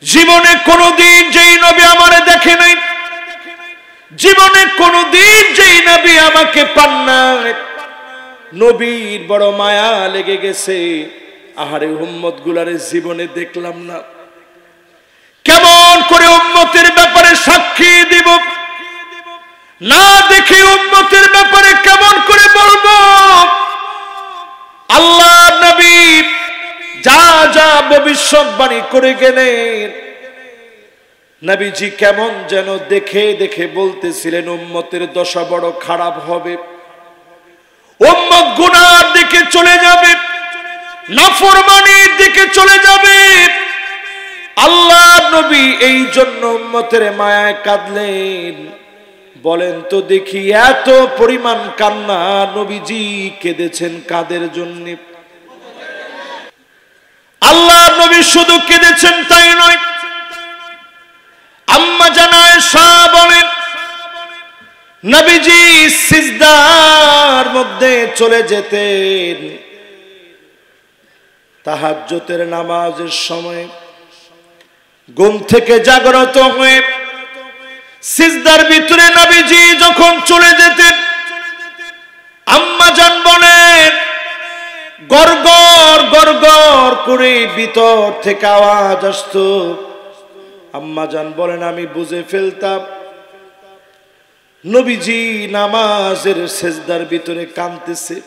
জীবনে কোনোদিন যেই নবী আমারে দেখে নাই, জীবনে কোনোদিন যেই নবী আমাকে পান নাই, নবীর বড় মায়া লেগে গেছে। আহারে উম্মত গুলারে জীবনে দেখলাম না, কেমন করে উম্মতের ব্যাপারে সাক্ষী দিব, না দেখে উম্মতের ব্যাপারে কেমন করে বলবো। আল্লাহ নবী যা যা ভবিষ্যৎবাণী করে গেলেন, নবীজি কেমন যেন দেখে দেখে বলতেছিলেন উম্মতের দশা বড় খারাপ হবে, উম্মত গুনার দিকে চলে যাবে, নাফরমানির দিকে চলে যাবে। আল্লাহ নবী এই জন্য উম্মতের মায়ায় কাঁদলেন। বলেন তো দেখি, এত পরিমাণ কান্না নবীজি কেঁদেছেন কাদের জন্য? আল্লাহ নবী শুধু কেঁদেছেন তাই নয়, আম্মা জান আয়েশা বলেন নবীজি সিজদার মধ্যে চলে যেতেন তাহাজ্জুদের নামাজের সময়। ঘুম থেকে জাগ্রত হয়ে সিজদার ভিতরে নবীজি যখন চলে যেতেন, আম্মা জান বলেন গড়গড় গড়গড় করে ভিতর থেকে আওয়াজ আসতো। আম্মা জান বলেন আমি বুঝে ফেলতাম নবীজি নামাজের সিজদার ভিতরে কাঁদতেছে।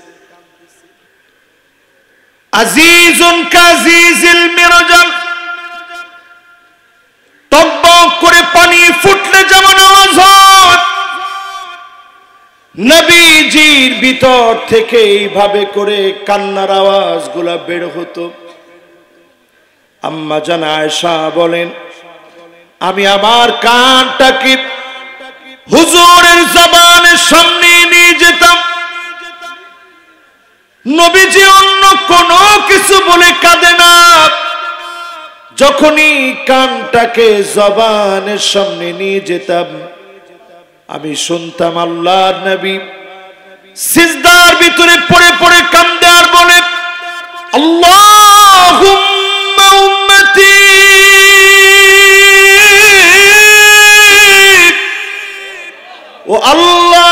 আজিজুন কাজিজিল মিরজাল, টকবক করে পানি ফুটলে যেমন আওয়াজ হয়, নবীজির ভিতর থেকে এইভাবে করে কান্নার আওয়াজগুলা বের হতো। আম্মা জান আয়েশা বলেন আমি আমার কানটাকে হুজুরের জবানের সামনে নিয়ে যেতাম, নবীজি অন্য কোনো কিছু বলে কাঁদে না, যখনই কানটাকে জবানের সামনে নিয়ে যেতাম আমি শুনতাম আল্লাহর নবী সিজদার ভিতরে পড়ে পড়ে কাঁদে আর বলে আল্লাহুম্মা উম্মতি, ও আল্লাহ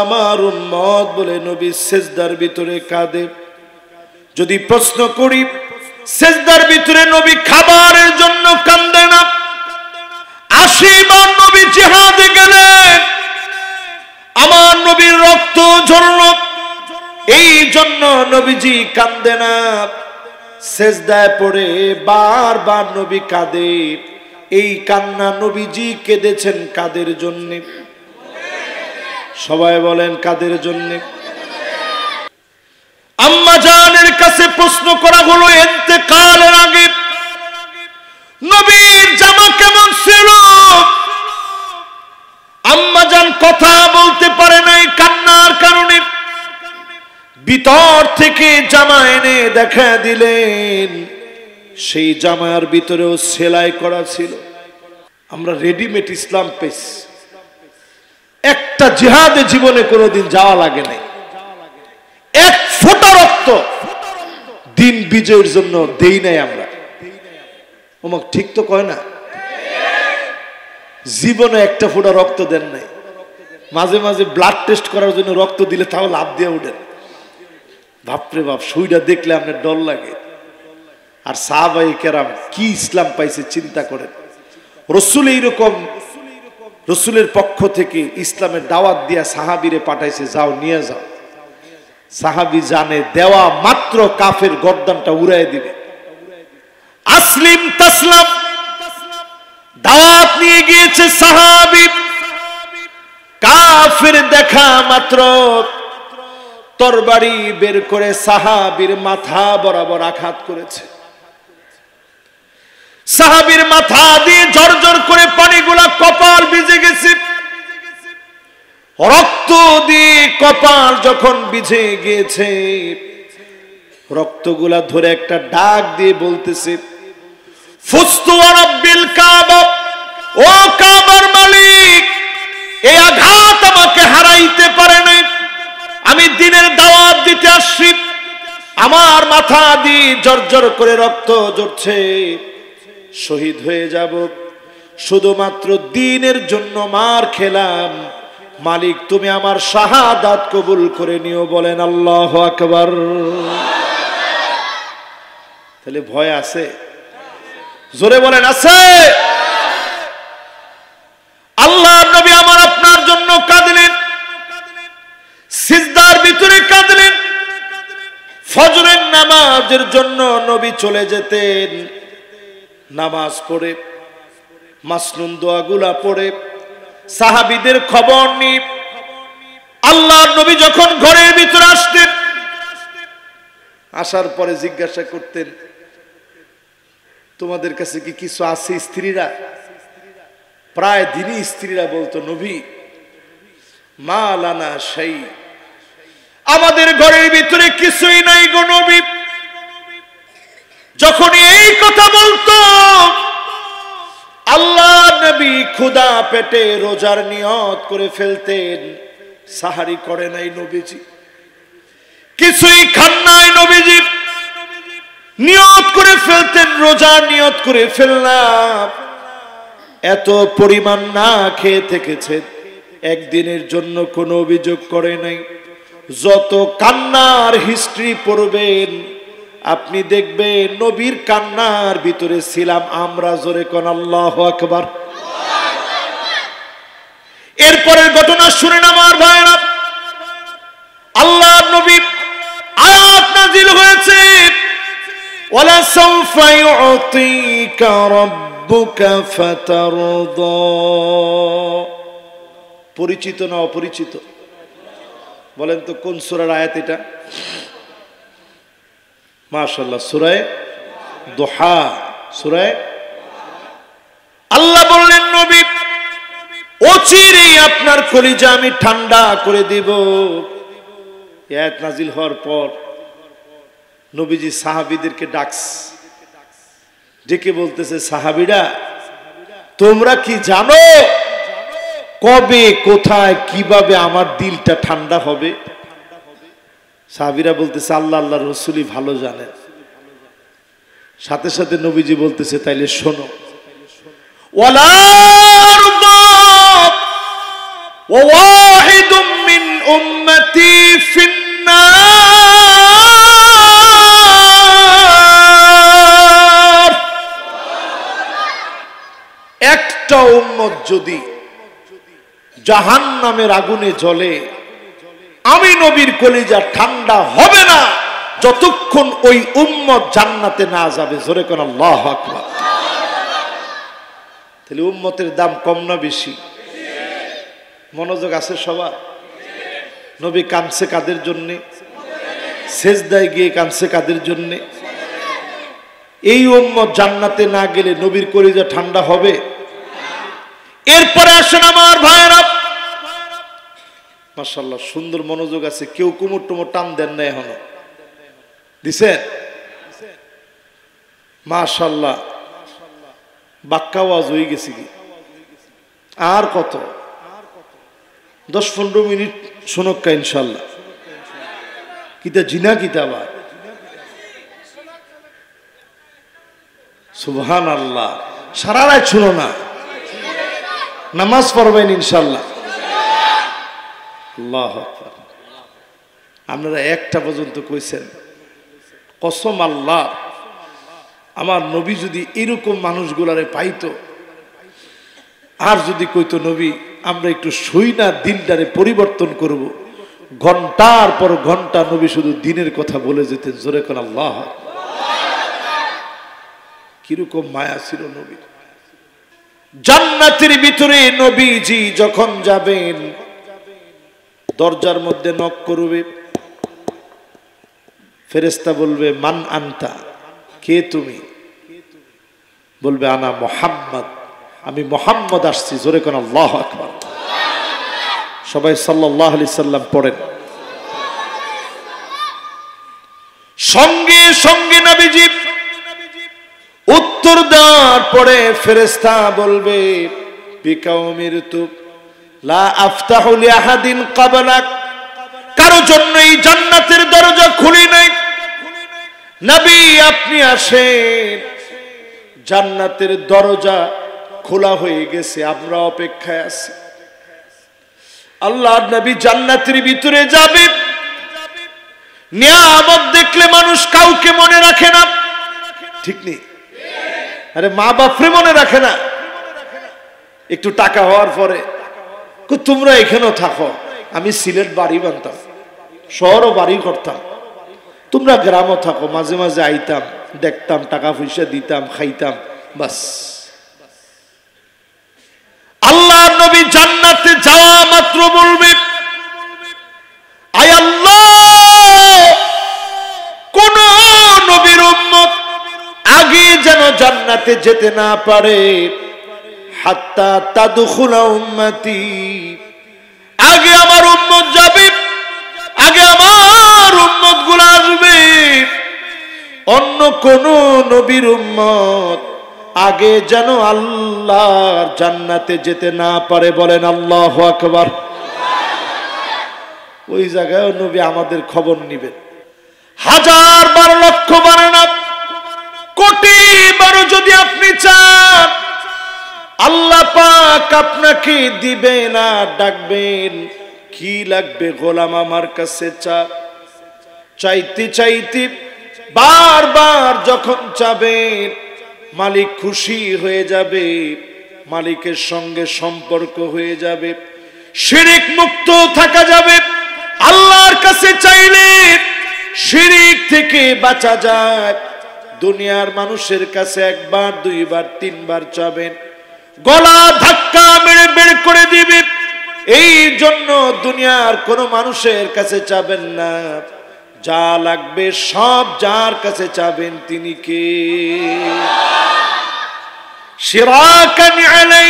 আমার উম্মত বলে নবী সিজদার ভিতরে কাঁদে। যদি প্রশ্ন করি সিজদার ভিতরে নবী খাবারের জন্য কাঁদে না, 80 বার নবী জিহাদে গেলেন, আমার নবীর রক্ত ঝরল, এই জন্য নবীজি কাঁদে না। সিজদায় পড়ে বারবার নবী কাঁদে। এই কান্না নবীজি কেঁদেছেন কাদের জন্য? সবাই বলেন কাদের জন্য? আম্মা জানের কাছে প্রশ্ন করা হলো ইন্তেকালের আগে নবীর জামা কেমন ছিল? আম্মা জান কথা বলতে পারে নাই কান্নার কারণে। ভিতর থেকে জামা এনে দেখা দিলেন, সেই জামার ভিতরেও সেলাই করা ছিল। আমরা রেডিমেড ইসলাম পেয়েছি, একটা জিহাদে জীবনে কোনোদিন যাওয়া লাগে নাই, এক ফোঁটা রক্ত দিন বিজয়ের জন্য দেই নাই আমরা। ওমা ঠিক তো কয় না? জীবনে একটা ফোঁটা রক্ত দেন নাই। মাঝে মাঝে ব্লাড টেস্ট করার জন্য রক্ত দিলে তাও লাভ দিয়ে উঠেন। বাপরে বাপ, সুইটা দেখলে আপনার ডর লাগে। আর সাহাবায়ে কেরাম কি ইসলাম পাইছে চিন্তা করেন। রসুল এইরকম রসুলের পক্ষ থেকে ইসলামের দাওয়াত দিয়া সাহাবীরে পাঠাইছে, যাও নিয়ে যাও। সাহাবী জানে দেওয়া মাত্র কাফের গর্দানটা উড়াই দিবে। আসলিম তাসলাম দাওয়াত নিয়ে গিয়েছে সাহাবী, কাফের দেখা মাত্র তরবারি বের করে সাহাবীর মাথা বরাবর আঘাত করেছে। সাহাবীর মাথা দিয়ে ঝরঝর করে পানিগুলা কপাল ভিজে গেছে। রক্ত দিয়ে কপাল যখন ভিজে গিয়েছে, রক্তগুলা ধরে একটা ডাক দিয়ে বলতেছে ফুস্তু রাব্বিল কাবা, ও কাবার মালিক, এই আঘাত আমাকে হারাইতে পারে নাই। আমি দিনের দাওয়াত দিতে আসছি, আমার মাথা দিয়ে জর্জর করে রক্ত ঝরছে, শহীদ হয়ে যাব, শুধুমাত্র দ্বীনের জন্য মার খেলাম, মালিক তুমি আমার শাহাদাত কবুল করে নিও। বলেন আল্লাহু আকবার। তাহলে ভয় আছে? জোরে বলেন আছে? আল্লাহর নবী আমার আপনার জন্য কাঁদলেন, সিজদার ভিতরে কাঁদলেন। ফজরের নামাজের জন্য নবী চলে যেতেন, নামাজ পড়ে মাসনুন দোয়াগুলা পড়ে সাহাবীদের খবর নি। আল্লাহর নবী যখন ঘরের ভিতরে আসতেন, আসার পরে জিজ্ঞাসা করতেন, তোমাদের কাছে কি কিছু আছে? স্ত্রীরা প্রায় দিনই স্ত্রীরা বলতো, নবী মা লানা শাই, আমাদের ঘরের ভিতরে কিছুই নাই গো নবী। যখন এই কথা বলতো, আল্লাহ নবী ক্ষুধা পেটে রোজার নিয়ত করে ফেলতেন। সাহারি করে নাই নবীজি, কিছুই খান নাই নবীজি, নিয়ত করে ফেলতেন, রোজার নিয়ত করে ফেললাম। এত পরিমাণ না খেয়ে থেকেছেন, একদিনের জন্য কোনো অভিযোগ করে নাই। যত কান্নার হিস্ট্রি পড়বেন আপনি দেখবেন নবীর কান্নার ভিতরে ছিলাম আমরা। জোরে কোন আল্লাহু আকবার। এরপরের ঘটনা শুনেন আমার ভাইরা, আল্লাহর নবী আয়াত নাযিল হয়েছে, ওয়ালা সাউফা ইউতিকা রাব্বুকা ফাতারদা। পরিচিত না অপরিচিত? বলেন তো কোন সূরার আয়াত এটা? মাশাআল্লাহ, সূরা দুহা। সূরা আল্লাহ বললেন, নবী অচিরেই আপনার কলিজা আমি ঠান্ডা করে দিব। আয়াত নাজিল হওয়ার পর নবীজি সাহাবীদেরকে ডেকে বলতেছে, সাহাবীরা তোমরা কি জানো কবে কোথায় কিভাবে আমার দিলটা ঠান্ডা হবে? সাহাবীরা বলতেছে, আল্লাহ আল্লাহ রাসূলই ভালো জানেন। সাথে সাথে নবীজি বলতেছে, তাইলে শোনো, ওয়ালা আরদা ওয়া ওয়াহিদুম মিন উম্মতি ফিন্নার। একটা উম্মত যদি জাহান্নামের আগুনে জ্বলে, আমি নবীর কলিজা ঠান্ডা হবে না যতক্ষণ ওই উম্মত জান্নাতে না যাবে। জোরে কোন আল্লাহু আকবার। তাহলে উম্মতের দাম কম না বেশি? মনোযোগ আছে সবার? নবী কাঁদছে কাদের জন্যে? সেজদায় গিয়ে কাঁদছে কাদের জন্যে? এই উম্মত জান্নাতে না গেলে নবীর কলিজা ঠান্ডা হবে? এরপরে আসেন আমার ভাইরা, মাশাআল্লাহ সুন্দর মনোযোগ আছে। কেউ কুমুর টুমুর টান দেন না, এখনো দিছেন? মাশাআল্লাহ, বাক্কা ওয়াজ হয়ে গেছে কি? আর কত? 10-15 মিনিট শুনক্কা ইনশাল্লাহ। কিতা জিনা কিতাবা, সুবহানাল্লাহ। সারা রাত শুনো না, নামাজ পড়বেন ইনশাল্লাহ। আল্লাহু আকবার। আপনারা একটা পর্যন্ত কইছেন, কসম আল্লাহ, আমার নবী যদি এরকম মানুষগুলারে পাইতো, আর যদি কইতো নবী আমরা একটু শুই না, দিনটারে পরিবর্তন করব, ঘন্টার পর ঘন্টা নবী শুধু দিনের কথা বলে যেতেন। জোরে কোন আল্লাহ। কিরকম মায়া ছিল নবীর। জান্নাতের ভিতরে নবীজি যখন যাবেন, দরজার মধ্যে নক করবে, ফেরেশতা বলবে, মান আনতা, কে তুমি? বলবে, আনা মুহাম্মদ, আমি মুহাম্মদ আসছি। জোরে কোন আল্লাহু আকবার। সবাই সাল্লাল্লাহু আলাইহি সাল্লাম পড়েন। সঙ্গে সঙ্গে নবীজি উত্তর দেওয়ার পরে ফেরেশতা বলবে, বিকাউমিরতু লা আফতাহু লিআহাদিন ক্বাবলাক, কারো জন্য এই জান্নাতের দরজা খুলি নাই, নবী আপনি আসেন, জান্নাতের দরজা খোলা হয়ে গেছে, আমরা অপেক্ষায় আছি। আল্লাহর নবী জান্নাতের ভিতরে যাবে। নিয়ামত দেখলে মানুষ কাউকে মনে রাখে না, ঠিক নেই? আরে মা বাপরে মনে রাখে না। একটু টাকা হওয়ার পরে তোমরা এখানেও থাকো, আমি সিলেট বাড়ি বানতাম, শহরও বাড়ি করতাম, তোমরা গ্রামও থাকো, মাঝে মাঝে আইতাম, দেখতাম, টাকা পয়সা দিতাম, খাইতাম, বাস। আল্লাহ নবী জান্নাতে যাওয়া মাত্র বলবে, আয় আল্লাহ, কোন নবীর উম্মত আগে যেন জান্নাতে যেতে না পারে, হাত্তা তাদখুলা উম্মতি, আগে আমার উম্মত যাবে, আগে আমার উম্মত গুলো আসবে। অন্য কোন নবীর উম্মত আগে যেন আল্লাহর জান্নাতে যেতে না পারে। বলেন আল্লাহু আকবার। ওই জায়গায় নবী আমাদের খবর নিবেন। হাজার বার, লক্ষ বার না, কোটি বারও যদি আপনি চান, আল্লাহ পাক আপনাকে দিবেন আর ডাকবেন, কি লাগবে গোলাম আমার কাছে চা। চাইতে চাইতে বারবার যখন চাবেন, মালিক খুশি হয়ে যাবে, মালিকের সঙ্গে সম্পর্ক হয়ে যাবে, শিরিক মুক্ত থাকা যাবে। আল্লাহর কাছে চাইলে শিরিক থেকে বাঁচা যায়। দুনিয়ার মানুষের কাছে একবার, দুইবার, তিনবার চাবেন, গলা ধাক্কা মেরে বের করে দিবে। এই জন্য দুনিয়ার কোন মানুষের কাছে চাবেন না, যা লাগবে সব যার কাছে চাবেন তিনি কে? শিরাকান আলাই,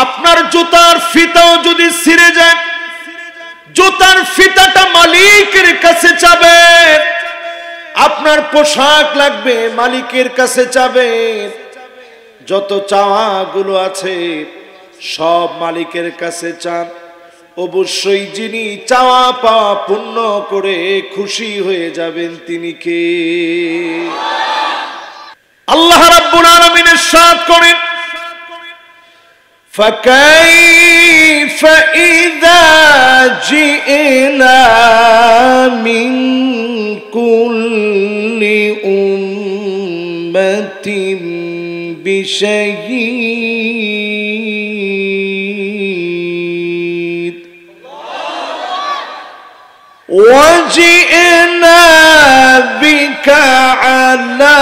আপনার জুতার ফিতাও যদি ছিঁড়ে যায়, জুতার ফিতাটা মালিকের কাছে চাবেন। আপনার পোশাক লাগবে, মালিকের কাছে চাবেন। যত চাওয়া গুলো আছে সব মালিকের কাছে চান। অবশ্যই যিনি চাওয়া পাওয়া পূর্ণ করে খুশি হয়ে যাবেন তিনি কে? আল্লাহ রাব্বুল আলামিন ইরশাদ করেন, فَكَيْفَ إِذَا جِئْنَا مِنْ كُلِّ أُمَّةٍ بِشَهِيدٍ وَجِئْنَا بِكَ عَلَى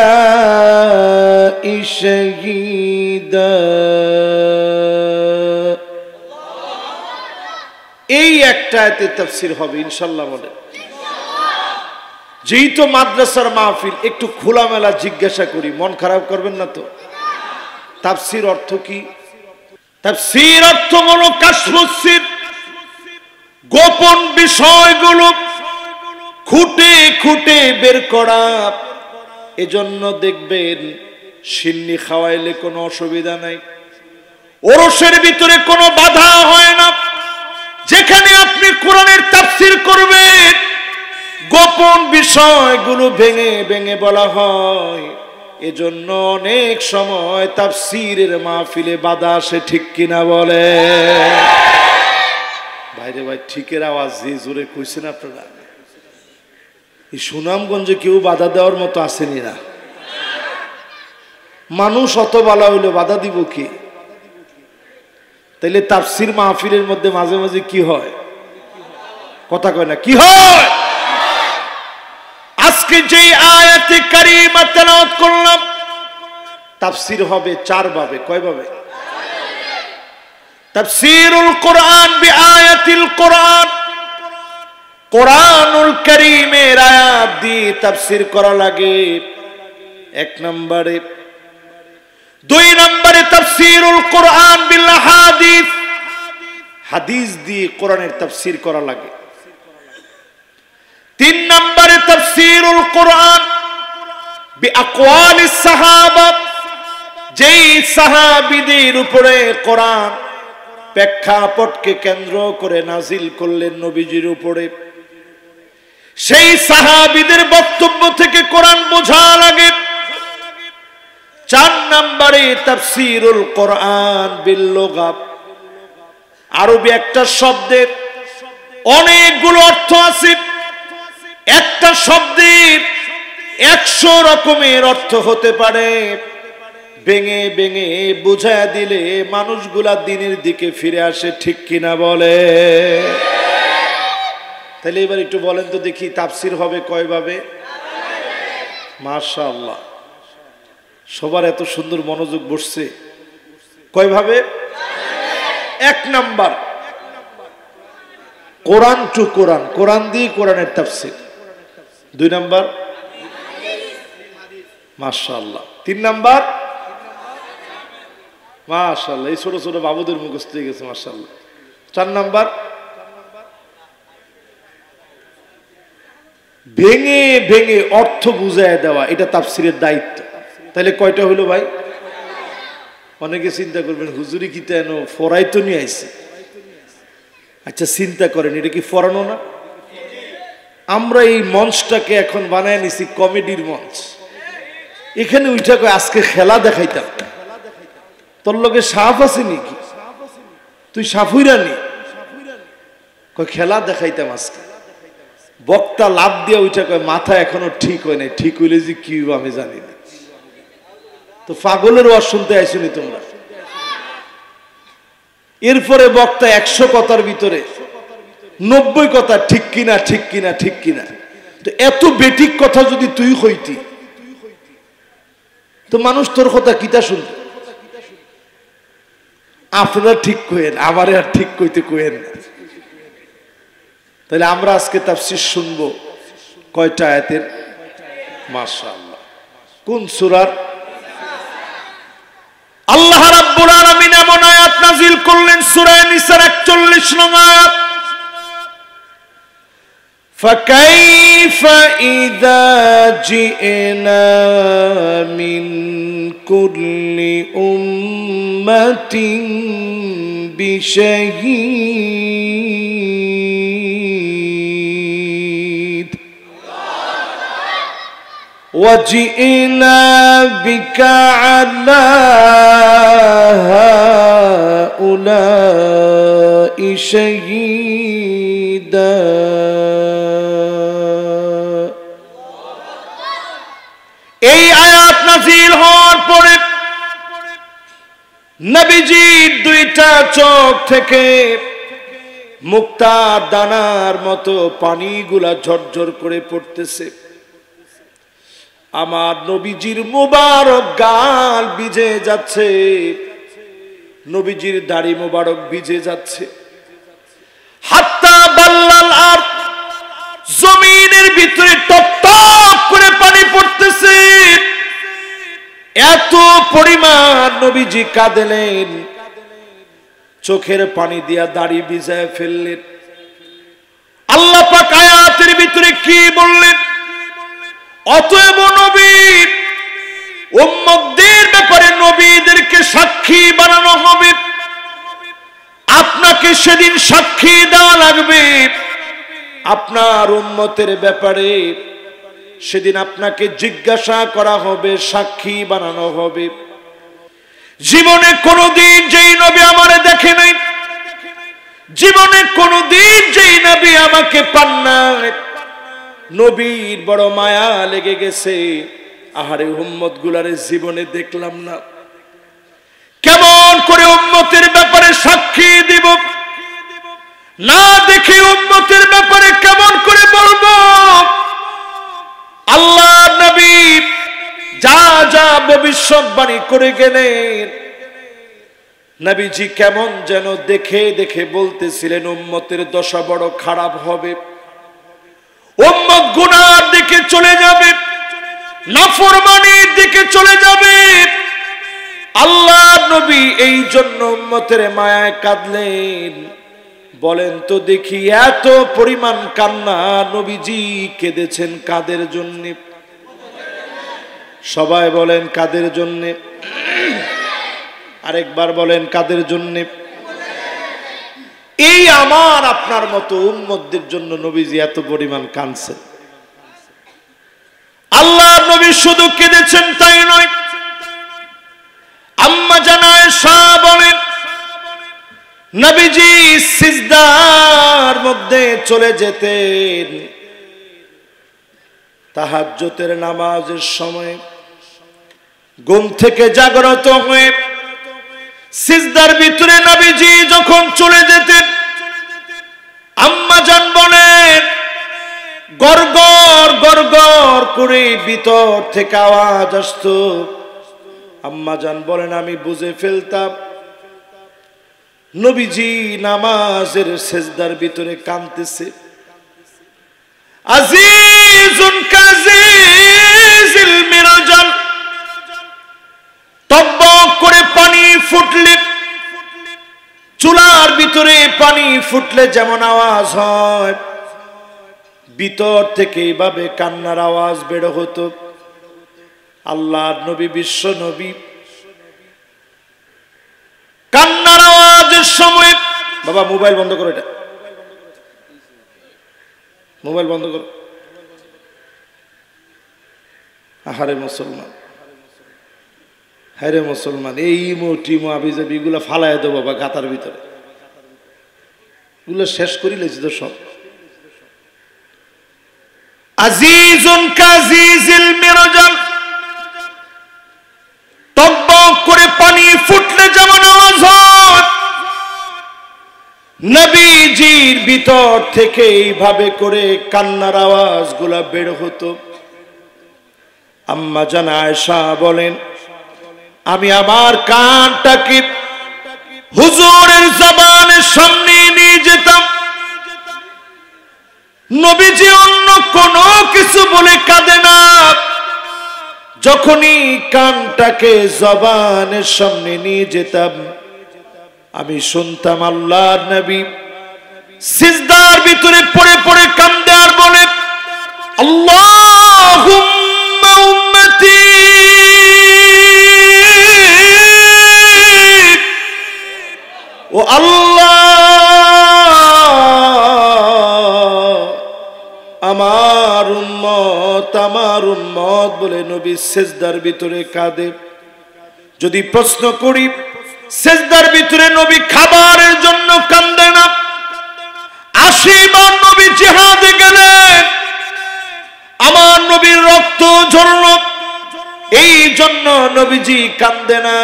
هَؤُلَاءِ شَهِيدًا। এই একটা আয়াতে তাফসীর হবে ইনশাআল্লাহ। বলে যেহেতু মাদ্রাসার মাহফিল, একটু খোলামেলা জিজ্ঞাসা করি, মন খারাপ করবেন না তো? তাফসীর অর্থ কি? তাফসীর অর্থ হলো কাশফুস সির, গোপন বিষয়গুলো খুঁটে খুঁটে বের করা। এজন্য দেখবেন সিন্নি খাওয়াইলে কোনো অসুবিধা নাই, ওরসের ভিতরে কোনো বাধা হয় না। যেখানে আপনি কোরআনের তাফসীর করবেন, গোপন বিষয়গুলো ভেঙে ভেঙে বলা হয়। এজন্য অনেক সময় তাফসীরের মাহফিলে বাধা আসে, ঠিক কিনা বলে? ভাইরে ভাই, ঠিকের আওয়াজ যে জোরে কইছেন আপনারা। এই সুনামগঞ্জে কেউ বাধা দেওয়ার মতো আসেনি না। মানুষ অত বালা হইলে বাধা দিব কি? তাইলে তাফসীর মাহফিলের মধ্যে মাঝে মাঝে কি হয়? কথা কয় না, কি হয়? আজকে যে আয়াতে কারিমা তেলাওয়াত করলাম, তাফসীর হবে চার ভাবে। কয় ভাবে? তাফসীরুল কোরআন বিআয়াতিল কোরআন, কোরআনুল কারীমের আয়াত দিয়ে তাফসীর করা লাগে এক নম্বরে। দুই নম্বরে তাফসীরুল কোরআন বিল হাদিস, হাদিস দিয়ে কোরআনের তাফসীর করা লাগে। তিন নম্বরে তাফসীরুল কোরআন বিআকওয়ালিস সাহাবা, যেই সাহাবীদের উপরে কোরআন প্রেক্ষাপটকে কেন্দ্র করে নাজিল করলেন নবীজির উপরে, সেই সাহাবীদের বক্তব্য থেকে কোরআন বোঝা লাগে। 4 নম্বরে তাফসীরুল কোরআন বিল লুগা। আরবি একটা শব্দের অনেকগুলো অর্থ আছে। একটা শব্দের 100 রকমের অর্থ হতে পারে। ভেঙে ভেঙে বুঝায়া দিলে মানুষগুলা দিনের দিকে ফিরে আসে, ঠিক কিনা বলে? তাহলে এবার একটু বলেন তো দেখি, তাফসীর হবে কয়ভাবে? মাশাআল্লাহ, সবার এত সুন্দর মনোযোগ বসছে। কয়ভাবে? 1 নাম্বার কোরআন টু কোরআন, কোরআন দিয়ে কোরআনের তাফসীর। 2 নাম্বার মাশাআল্লাহ। 3 নাম্বার মাশাআল্লাহ, এই ছোট ছোট বাবুদের মুখস্থ হয়ে গেছে মাশাআল্লাহ। 4 নাম্বার ভেঙে ভেঙে অর্থ বুঝায় দেওয়া, এটা তাফসীরের দায়িত্ব। তাহলে কয়টা হলো ভাই? অনেকে চিন্তা করবেন হুজুরি কি তেন ফরাই তো নিয়ে আইছে। আচ্ছা চিন্তা করেন, এটা কি ফরানো না? আমরা এই মঞ্চটাকে এখন বানায় নিছি কমেডির মঞ্চ। এখানে উঠা কয় আজকে খেলা দেখাইতাম। তোর লগে সাপ আছে নাকি? তুই সাফুইরা নি? কয় খেলা দেখাইতাম আজকে। বক্তা লাভ দিয়া উঠা কয় মাথা এখনো ঠিক হয় নাই, ঠিক হইলে যে কি আমি জানি না। তো পাগলের ওয়াজ শুনতে আইসনি তোমরা? এরপরে বক্তা 100 কথার ভিতরে 90 কথা ঠিক কিনা ঠিক কিনা ঠিক কিনা। তো এত বেঠিক কথা যদি তুই হইতি তো মানুষ তোর কথা কিতা শুনত? আপনারা ঠিক কইেন, আমারে আর ঠিক কইতে কইেন না। তাহলে আমরা আজকে তাফসীর শুনবো কয়টা আয়াতের? মাশাআল্লাহ। কোন সূরার? আল্লাহ রাব্বুল আলামিন এমন আয়াত নাযিল করলেন সূরা নিসার 41 নং আয়াত। ফাকাইফা ইযা জিনা মিন কুল্লি উম্মাতিন বিশাহীদ وجئنا بك على هؤلاء شهيدا এই আয়াত নাযিল হওয়ার পরে নবীজির 2টা চোখ থেকে মুক্তার দানার মতো পানিগুলা ঝরঝর করে পড়তেছে। আমার নবীজির মুবারক গাল ভিজে যাচ্ছে, নবীজির দাড়ি মুবারক ভিজে যাচ্ছে। হাত্তা বাল্লাল আর জমিনের ভিতরে টপ টপ করে পানি পড়তেছে। এত পরিমাণ নবীজি কাঁদলেন, চোখের পানি দিয়া দাড়ি ভিজায় ফেললেন। আল্লাহ পাক আয়াতের ভিতরে কি বললেন? অতএব নবী উম্মতদের ব্যাপারে নবীদেরকে সাক্ষী বানানো হবে। আপনাকে সেদিন সাক্ষী দেওয়া লাগবে আপনার উম্মতের ব্যাপারে। সেদিন আপনাকে জিজ্ঞাসা করা হবে, সাক্ষী বানানো হবে। জীবনে কোনোদিন যেই নবী আমারে দেখে নাই, জীবনে কোনোদিন যেই নবী আমাকে পান নাই, নবীর বড় মায়া লেগে গেছে। আহারে উম্মত গুলারে জীবনে দেখলাম না, কেমন করে উম্মতের ব্যাপারে সাক্ষী দিব? না দেখে উম্মতের ব্যাপারে কেমন করে বলবো? আল্লাহ নবী যা যা ভবিষ্যৎবাণী করে গেলেন, নবীজি কেমন যেন দেখে দেখে বলতেছিলেন উম্মতের দশা বড় খারাপ হবে। উম্মত গুনার দিকে চলে যাবে, নাফরমানির দিকে চলে যাবে। আল্লাহ নবী এই জন্য উম্মতের মায়ায় কাঁদলেন। বলেন তো দেখি, এত পরিমাণ কান্না নবীজি কেঁদেছেন কাদের জন্য? সবাই বলেন কাদের জন্য? আরেকবার বলেন কাদের জন্য? এই আমার আপনার মতো উম্মতদের জন্য নবীজি এত পরিমাণ কাঁদছেন। আল্লাহ নবী শুধু কেঁদেছেন তাই নয়, আম্মা জান আয়েশা বলেন নবীজি সিজদার মধ্যে চলে যেতেন তাহাজ্জুদের নামাজের সময়। ঘুম থেকে জাগ্রত হয়ে সিজদার ভিতরে নবীজি যখন চলে যেতেন, আম্মা জান বলেন গড়গড় গড়গড় করে ভিতর থেকে আওয়াজ আসতো। আম্মা জান বলেন আমি বুঝে ফেলতাম নবীজি নামাজের সিজদার ভিতরে কাঁদতেছে। আজিজুন কাজিজিল মিরজাল, টকবক করে পানি ফুটলে, চুলার ভিতরে পানি ফুটলে যেমন আওয়াজ হয়, ভিতর থেকে এইভাবে কান্নার আওয়াজ বের হতো। আল্লাহর নবী বিশ্ব নবী কান্নার আওয়াজের সময়, বাবা মোবাইল বন্ধ করো, এটা মোবাইল বন্ধ করো। আহারে মুসলমান, হায়রে মুসলমান, এই ইমো টিমো আবিজাবি এগুলো ফালায় দেবো বাবা গাতার ভিতরে, এগুলো শেষ করি লেছি তো সব। আজিজুন কাজিজিল মিরজাল, টকবক করে পানি ফুটলে যেমন আওয়াজ হয়, নবীজির ভিতর থেকে এইভাবে করে কান্নার আওয়াজগুলা বের হতো। আম্মা জান আয়েশা বলেন আমি আমার কানটাকে হুজুরের জবানের সামনে নিয়ে যেতাম, নবীজি অন্য কোনো কিছু বলে কাঁদে না, যখনই কানটাকে জবানের সামনে নিয়ে যেতাম আমি শুনতাম আল্লাহর নবী সিজদার ভিতরে পড়ে পড়ে কান্দে আর বলে আল্লাহুম্মা উম্মতি, ও আল্লাহ আমার উম্মত বলে নবী সিজদার ভিতরে কাঁদে। যদি প্রশ্ন করি সিজদার ভিতরে নবী খাবারের জন্য কান্দে না, 80 বার নবী জিহাদে গেলেন, আমার নবীর রক্ত ঝরল, এই জন্য নবীজি কান্দে না।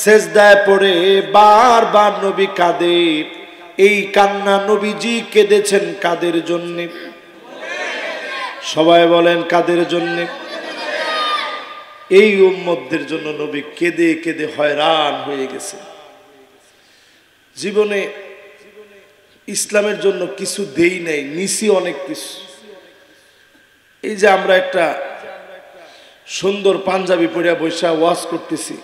সিজদায় পড়ে বারবার নবী কাঁদে, এই কান্না নবীজি কেঁদেছেন কাদের জন্য? সবাই বলেন কাদের জন্য? এই উম্মতদের জন্য নবী কেঁদে কেঁদে হয়রান হয়ে গেছে। জীবনে ইসলামের জন্য কিছু দেই নাই, নিছি অনেক কিছু। এই যে আমরা একটা সুন্দর পাঞ্জাবি পরিয়া বৈশা ওয়াজ করতেছি,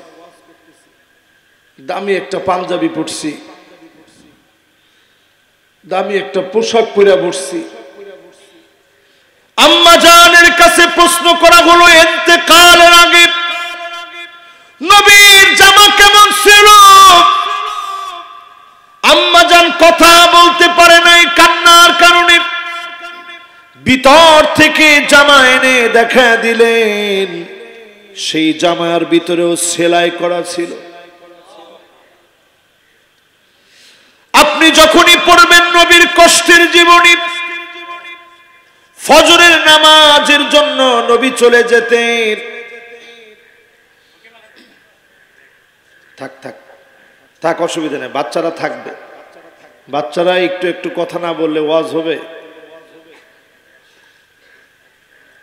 দামি একটা পাঞ্জাবি পরছি, দামি একটা পোশাক পরিয়া বসছি। আম্মা জানের কাছে প্রশ্ন করা হলো ইন্তেকালের আগে নবীর জামা কেমন ছিল? আম্মা জান কথা বলতে পারে নাই কান্নার কারণে, ভিতর থেকে জামা এনে দেখা দিলেন, সেই জামার ভিতরেও সেলাই করা ছিল। আপনি যখনই পড়বেন নবীর কষ্টের জীবনী, ফজরের নামাজের জন্য নবী চলে যেতেন। থাক থাক থাক, অসুবিধা নেই, বাচ্চারা থাকবে, বাচ্চারা একটু একটু কথা না বললে ওয়াজ হবে।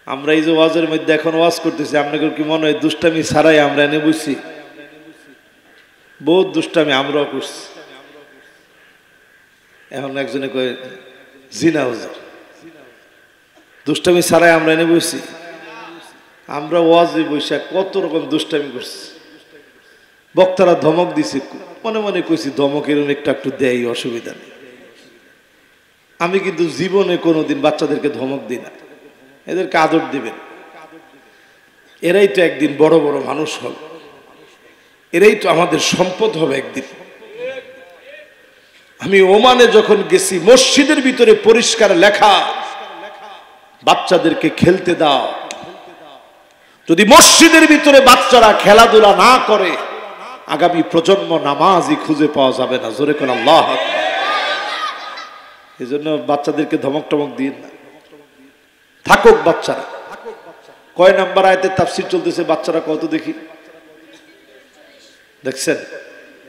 আমরা এই যে ওয়াজের মধ্যে এখন ওয়াজ করতেছি, আপনাদের কি মনে হয় দুষ্টামি ছাড়াই আমরা এনে বুঝছি? বহুত দুষ্টামি আমরাও করছি। এখন একজনে কয় জিনা হুজুর, দুষ্টামি ছাড়াই আমরা এনে বসছি। আমরা ওয়াজে বসে কত রকম দুষ্টামি করছি, বক্তারা ধমক দিছে, মনে মনে কইছি ধমক এরকম একটু দেয়, অসুবিধা নেই। আমি কিন্তু জীবনে কোনোদিন বাচ্চাদেরকে ধমক দিই না, এদেরকে আদর দিবেন। এরাই তো একদিন বড় বড় মানুষ হবে, এরাই তো আমাদের সম্পদ হবে একদিন। আমি ওমানে যখন গেছি, মসজিদের ভিতরে পরিষ্কার লেখা বাচ্চাদেরকে খেলতে দাও, যদি মসজিদের ভিতরে বাচ্চারা খেলাধুলা না করে, আগামী প্রজন্ম নামাজই খুঁজে পাওয়া যাবে না। জোরে কোন আল্লাহু আকবার। এই জন্য বাচ্চাদেরকে ধমক টমক দিন না, থাকুক বাচ্চারা। কয় নাম্বার আয়াতে তাফসীর চলতেছে, বাচ্চারা কত দেখি দেখছেন?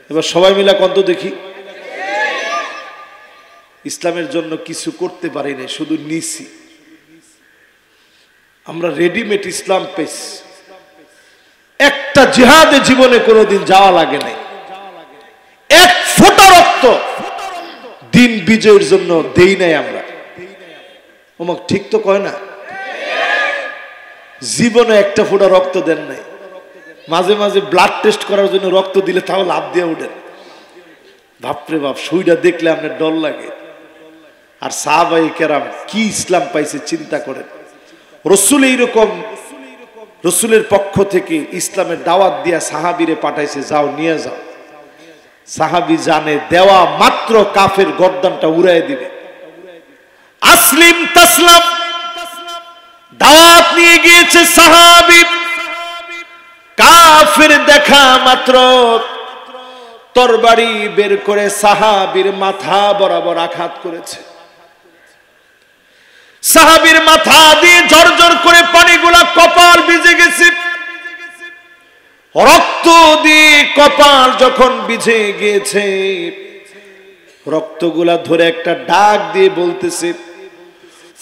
এবার সবাই মিলা কত দেখি। ইসলামের জন্য কিছু করতে পারি না, শুধু নিছি। আমরা রেডিমেড ইসলাম পেয়েছি, একটা জিহাদে জীবনে কোনোদিন যাওয়া লাগে নাই, এক ফোঁটা রক্ত দিন বিজয়ের জন্য দেই নাই আমরা। ওমাক ঠিক তো কয় না? জীবনে একটা ফোঁটা রক্ত দেন নাই। মাঝে মাঝে ব্লাড টেস্ট করার জন্য রক্ত দিলে তাও লাভ দিয়ে উঠেন। বাপরে বাপ, সুইটা দেখলে আপনার ডর লাগে। আর সাহাবায়ে কেরাম কি ইসলাম পাইছে চিন্তা করেন। রসুল এইরকম, রসুলের পক্ষ থেকে ইসলামের দাওয়াত দিয়া সাহাবীরে পাঠাইছে, যাও নিয়ে যাও। সাহাবী জানে দেওয়া মাত্র কাফের গর্দানটা উড়াই দিবে। আসলিম তাসলাম দাওয়াত নিয়ে গিয়েছে সাহাবী, কাফের দেখা মাত্র তরবারি বের করে সাহাবীর মাথা বরাবর আঘাত করেছে। সাহাবীর মাথা দিয়ে ঝরঝর করে পানিগুলা কপাল ভিজে গেছে। রক্ত দিয়ে কপাল যখন ভিজে গিয়েছে, রক্তগুলা ধরে একটা ডাক দিয়ে বলতেছে,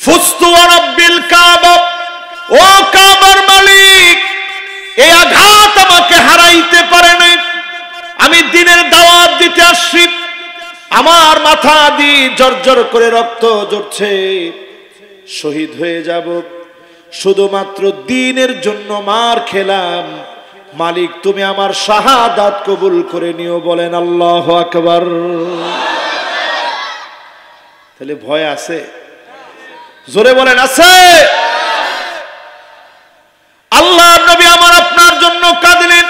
ফুস্তু রাব্বিল কাবা, ও কাবার মালিক, এই আঘাত আমাকে হারাইতে পারে নাই। আমি দ্বীনের দাওয়াত দিতে আসছি, আমার মাথা দিয়ে ঝরঝর করে রক্ত ঝরছে, শহীদ হয়ে যাব। শুধুমাত্র দ্বীনের জন্য মার খেলাম, মালিক তুমি আমার শাহাদাত কবুল করে নিও। বলেন আল্লাহু আকবার। তাহলে ভয় আছে? জোরে বলেন আছে? আল্লাহর নবী আমার আপনার জন্য কাঁদলেন,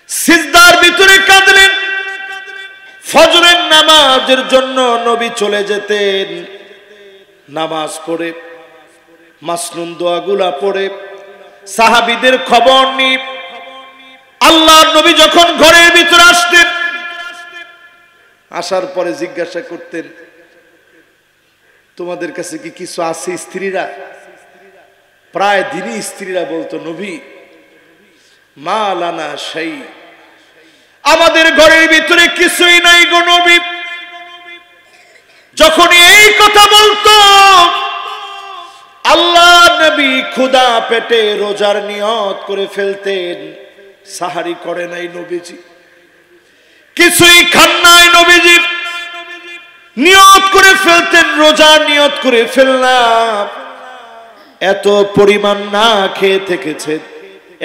সিজদার ভিতরে কাঁদলেন। ফজরের নামাজের জন্য নবী চলে যেতেন, নামাজ পড়ে মাসনুন দোয়াগুলা পড়ে সাহাবীদের খবর নিয়ে আল্লাহর নবী যখন ঘরের ভিতরে আসতেন, আসার পরে জিজ্ঞাসা করতেন, তোমাদের কাছে কি কিছু আছে? স্ত্রীরা প্রায় দিনই স্ত্রীরা বলতো, নবী মা লানা শাই, আমাদের ঘরের ভিতরে কিছুই নাই গো নবী। যখন এই কথা বলতো, আল্লাহ নবী ক্ষুধা পেটে রোজার নিয়ত করে ফেলতেন। সাহারি করে নাই নবীজি, কিছুই খান নাই নবীজি, নিয়ত করে ফেলতেন, রোজার নিয়ত করে ফেললাম। এত পরিমাণ না খেয়ে থেকেছেন,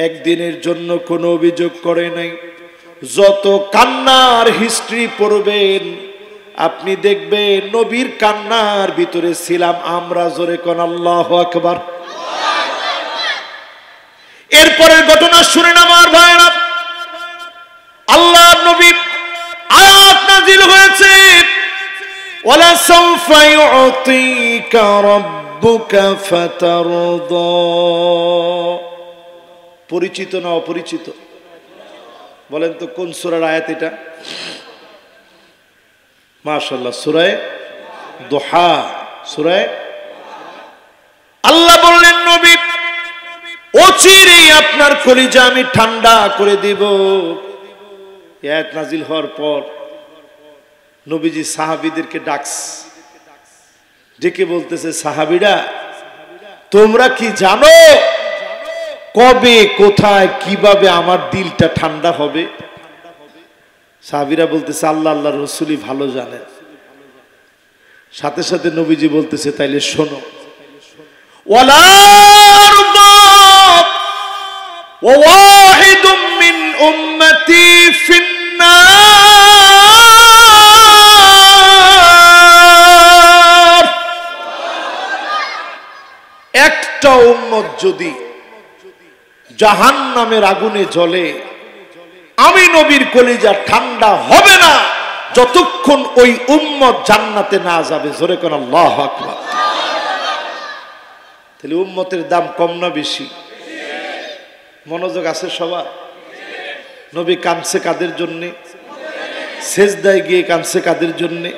একদিনের জন্য কোনো অভিযোগ করে নাই। যত কান্নার হিস্ট্রি পড়বেন আপনি দেখবেন নবীর কান্নার ভিতরে ছিলাম আমরা। জোরে কোন আল্লাহু আকবার। এরপরের ঘটনা শুনেন আমার ভাইরা, আল্লাহর নবী আয়াত নাযিল হয়েছে, ওয়ালা সাউফা ইউতিকা রাব্বুকা ফাতারদা। পরিচিত না অপরিচিত? বলেন তো কোন সূরার আয়াত এটা? মাশাআল্লাহ, সূরা দুহা। সূরা আল্লাহ বললেন, নবী অচিরেই আপনার কলিজা আমি ঠান্ডা করে দিব। আয়াত নাজিল হওয়ার পর নবীজি সাহাবীদেরকে ডেকে বলতেছে, সাহাবীরা তোমরা কি জানো কবে কোথায় কিভাবে আমার দিলটা ঠান্ডা হবে? সাহাবীরা বলতেছে, আল্লাহ আল্লাহর রাসূলই ভালো জানেন। সাথে সাথে নবীজি বলতেছে, তাইলে শোনো, ওয়ালা আরদা ওয়া ওয়াহিদুম মিন উম্মতি ফিন্নার। একটা উম্মত যদি জাহান্নামের আগুনে জ্বলে, আমি নবীর কলিজা ঠান্ডা হবে না যতক্ষণ ওই উম্মত জান্নাতে না যাবে। জোরে কোন আল্লাহু আকবার। তাহলে উম্মতের দাম কম না বেশি? মনোযোগ আছে সবার? নবী কাঁদছে কাদের জন্যে? সেজদায় গিয়ে কাঁদছে কাদের জন্যে?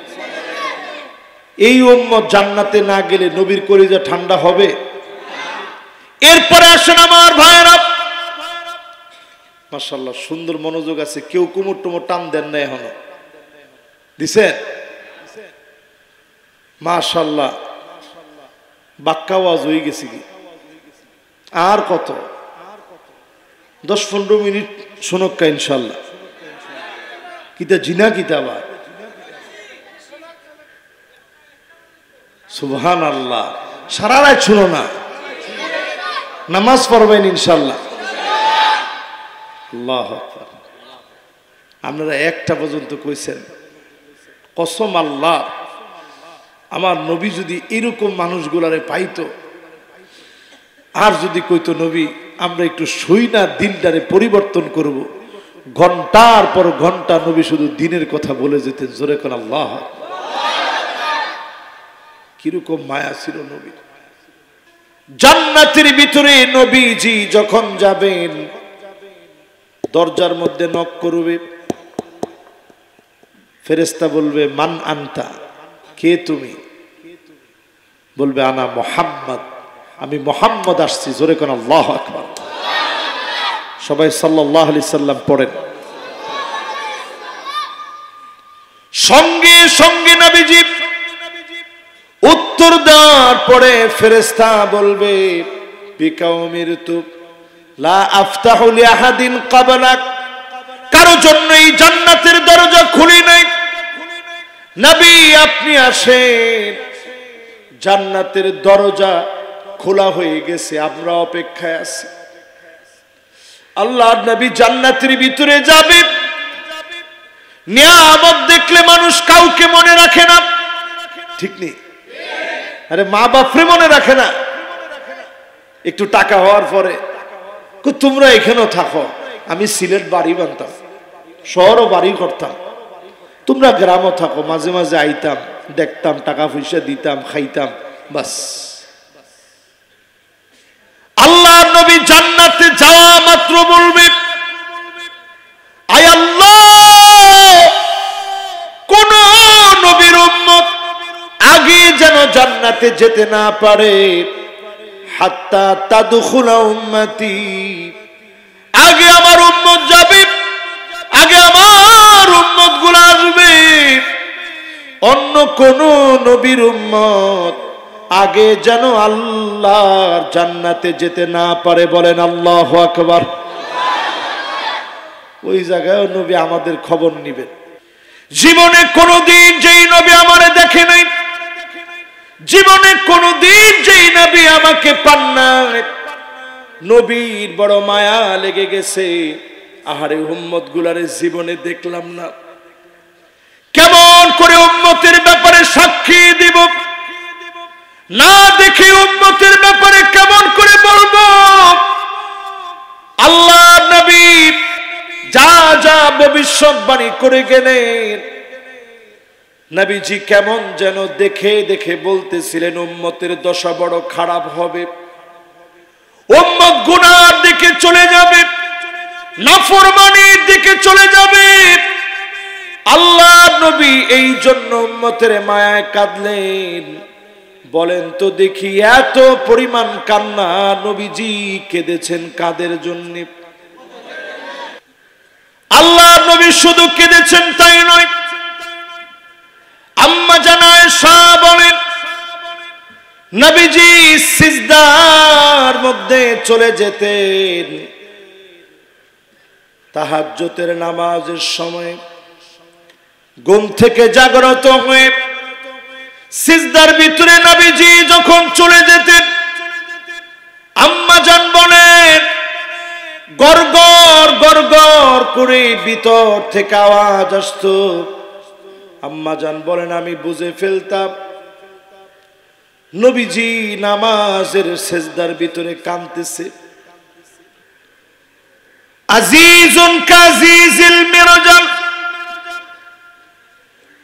এই উম্মত জান্নাতে না গেলে নবীর কলিজা ঠান্ডা হবে? এরপরে আসেন আমার ভাইরা, মাশাআল্লাহ সুন্দর মনোযোগ আছে। কেউ কুমুর টুমুর টান দেন না, এখনো দিছেন? মাশাআল্লাহ, বাক্কা ওয়াজ হয়ে গেছে কি? আর কত 10-15 মিনিট শোনক্কা ইনশাল্লাহ। কিতা জিনা কিতাবা, সুবহানাল্লাহ। সারা রাত শুনো না, নামাজ পড়বেন ইনশাল্লাহ। আল্লাহু আকবার। আপনারা একটা পর্যন্ত কইছেন, কসম আল্লাহ, আমার নবী যদি এরকম মানুষগুলারে পাইতো, আর যদি কইতো নবী আমরা একটু শুই না, দিনটারে পরিবর্তন করব, ঘন্টার পর ঘন্টা নবী শুধু দিনের কথা বলে যেতেন। জোরে কোন আল্লাহ। কিরকম মায়া ছিল নবী। জান্নাতের ভিতরে নবীজি যখন যাবেন, দরজার মধ্যে নক করবে, ফেরেশতা বলবে মান আনতা, কে তুমি? বলবে আনা মুহাম্মদ, আমি মুহাম্মদ আসছি। জোরে কোন আল্লাহু আকবার। সবাই সাল্লাল্লাহু আলাইহি সাল্লাম পড়েন। সঙ্গে সঙ্গে নবীজি উত্তর দেওয়ার পরে ফেরেশতা বলবে বিকাউমির তু লা আফতাহু লিআহাদিন ক্বাবলাক, কারো জন্য এই জান্নাতের দরজা খুলি নাই। নবী আপনি আসেন, জান্নাতের দরজা খোলা হয়ে গেছে, আমরা অপেক্ষায় আছি। আল্লাহর নবী জান্নাতের ভিতরে যাবে। নিয়ামত দেখলে মানুষ কাউকে মনে রাখে না, ঠিক নেই? আরে মা বাপরে মনে রাখে না। একটু টাকা হওয়ার পরে তোমরা এখানেও থাকো, আমি সিলেট বাড়ি বানতাম, শহরও বাড়ি করতাম, তোমরা গ্রামও থাকো, মাঝে মাঝে আইতাম, দেখতাম, টাকা পয়সা দিতাম, খাইতাম, বাস। আল্লাহ নবী জান্নাতে যাওয়া মাত্র বলবে আয় আল্লাহ, কোন নবীর উম্মত আগে যেন জান্নাতে যেতে না পারে, হাত্তা তাদখুলা উম্মতি, আগে আমার উম্মত যাবে, আগে আমার উম্মত গুলো আসবে। অন্য কোন নবীর উম্মত আগে যেন আল্লাহর জান্নাতে যেতে না পারে। বলেন আল্লাহু আকবার। ওই জায়গায় নবী আমাদের খবর নিবেন। জীবনে কোনদিন যেই নবী আমারে দেখে নাই, জীবনে কোনদিন যেই নবী আমাকে পান নাই, নবীর বড় মায়া লেগে গেছে। আহারে উম্মত গুলারে জীবনে দেখলাম না, কেমন করে উম্মতের ব্যাপারে সাক্ষী দিব, না দেখে উম্মতের ব্যাপারে কেমন করে বলবো। আল্লাহ নবী যা যা ভবিষ্যৎবাণী করে গেলেন, নবীজি কেমন যেন দেখে দেখে বলতেছিলেন উম্মতের দশা বড় খারাপ হবে, উম্মত গুনার দিকে চলে যাবে, নাফরমানির দিকে চলে যাবে। আল্লাহ নবী এই জন্য উম্মতের মায়ায় কাঁদলেন। বলেন তো দেখি, এত পরিমাণ কান্না নবীজি কেঁদেছেন কাদের জন্য? আল্লাহ নবী শুধু কেঁদেছেন তাই নয়, আম্মা জানা আয়েশা বলেন নবীজি সিজদার মধ্যে চলে যেতেন। তাহাজ্জুদের নামাজের সময় ঘুম থেকে জাগ্রত হয়ে সিজদার ভিতরে নবীজি যখন চলে যেতেন, আম্মা জান বলেন গড়গড় গড়গড় করে ভিতর থেকে আওয়াজ আসতো। আম্মা জান বলেন আমি বুঝে ফেলতাম নবীজি নামাজের সিজদার ভিতরে কাঁদতেছে। আজিজুন কাজিজিল মিরজাল,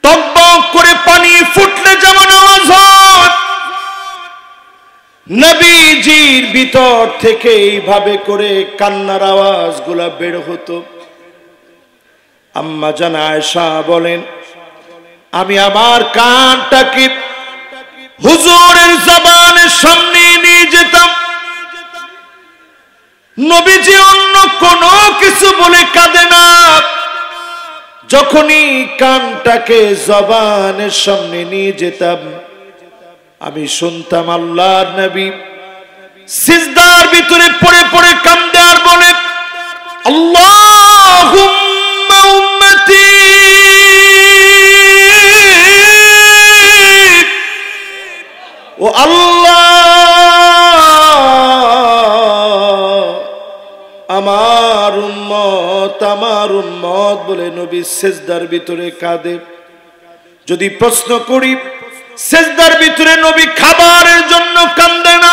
টকবক করে পানি ফুটলে যেমন আওয়াজ হয়, নবী নবীজির ভিতর থেকে এইভাবে করে কান্নার আওয়াজগুলা বের হতো। আম্মা জান আয়েশা বলেন, আমি আমার কানটাকে হুজুরের জবানের সামনে নিয়ে যেতাম। নবীজি অন্য কোনো কিছু বলে কাঁদে না, যখনই কানটাকে জবানের সামনে নিয়ে যেতাম আমি শুনতাম আল্লাহর নবী সিজদার ভিতরে পড়ে পড়ে কাঁদে আর বলে, আল্লাহুম্মা উম্মতি, ও আল্লাহ আমার উম্মত বলে নবী সিজদার ভিতরে কাঁদে। যদি প্রশ্ন করি, সিজদার ভিতরে নবী খাবারের জন্য কাঁদে না,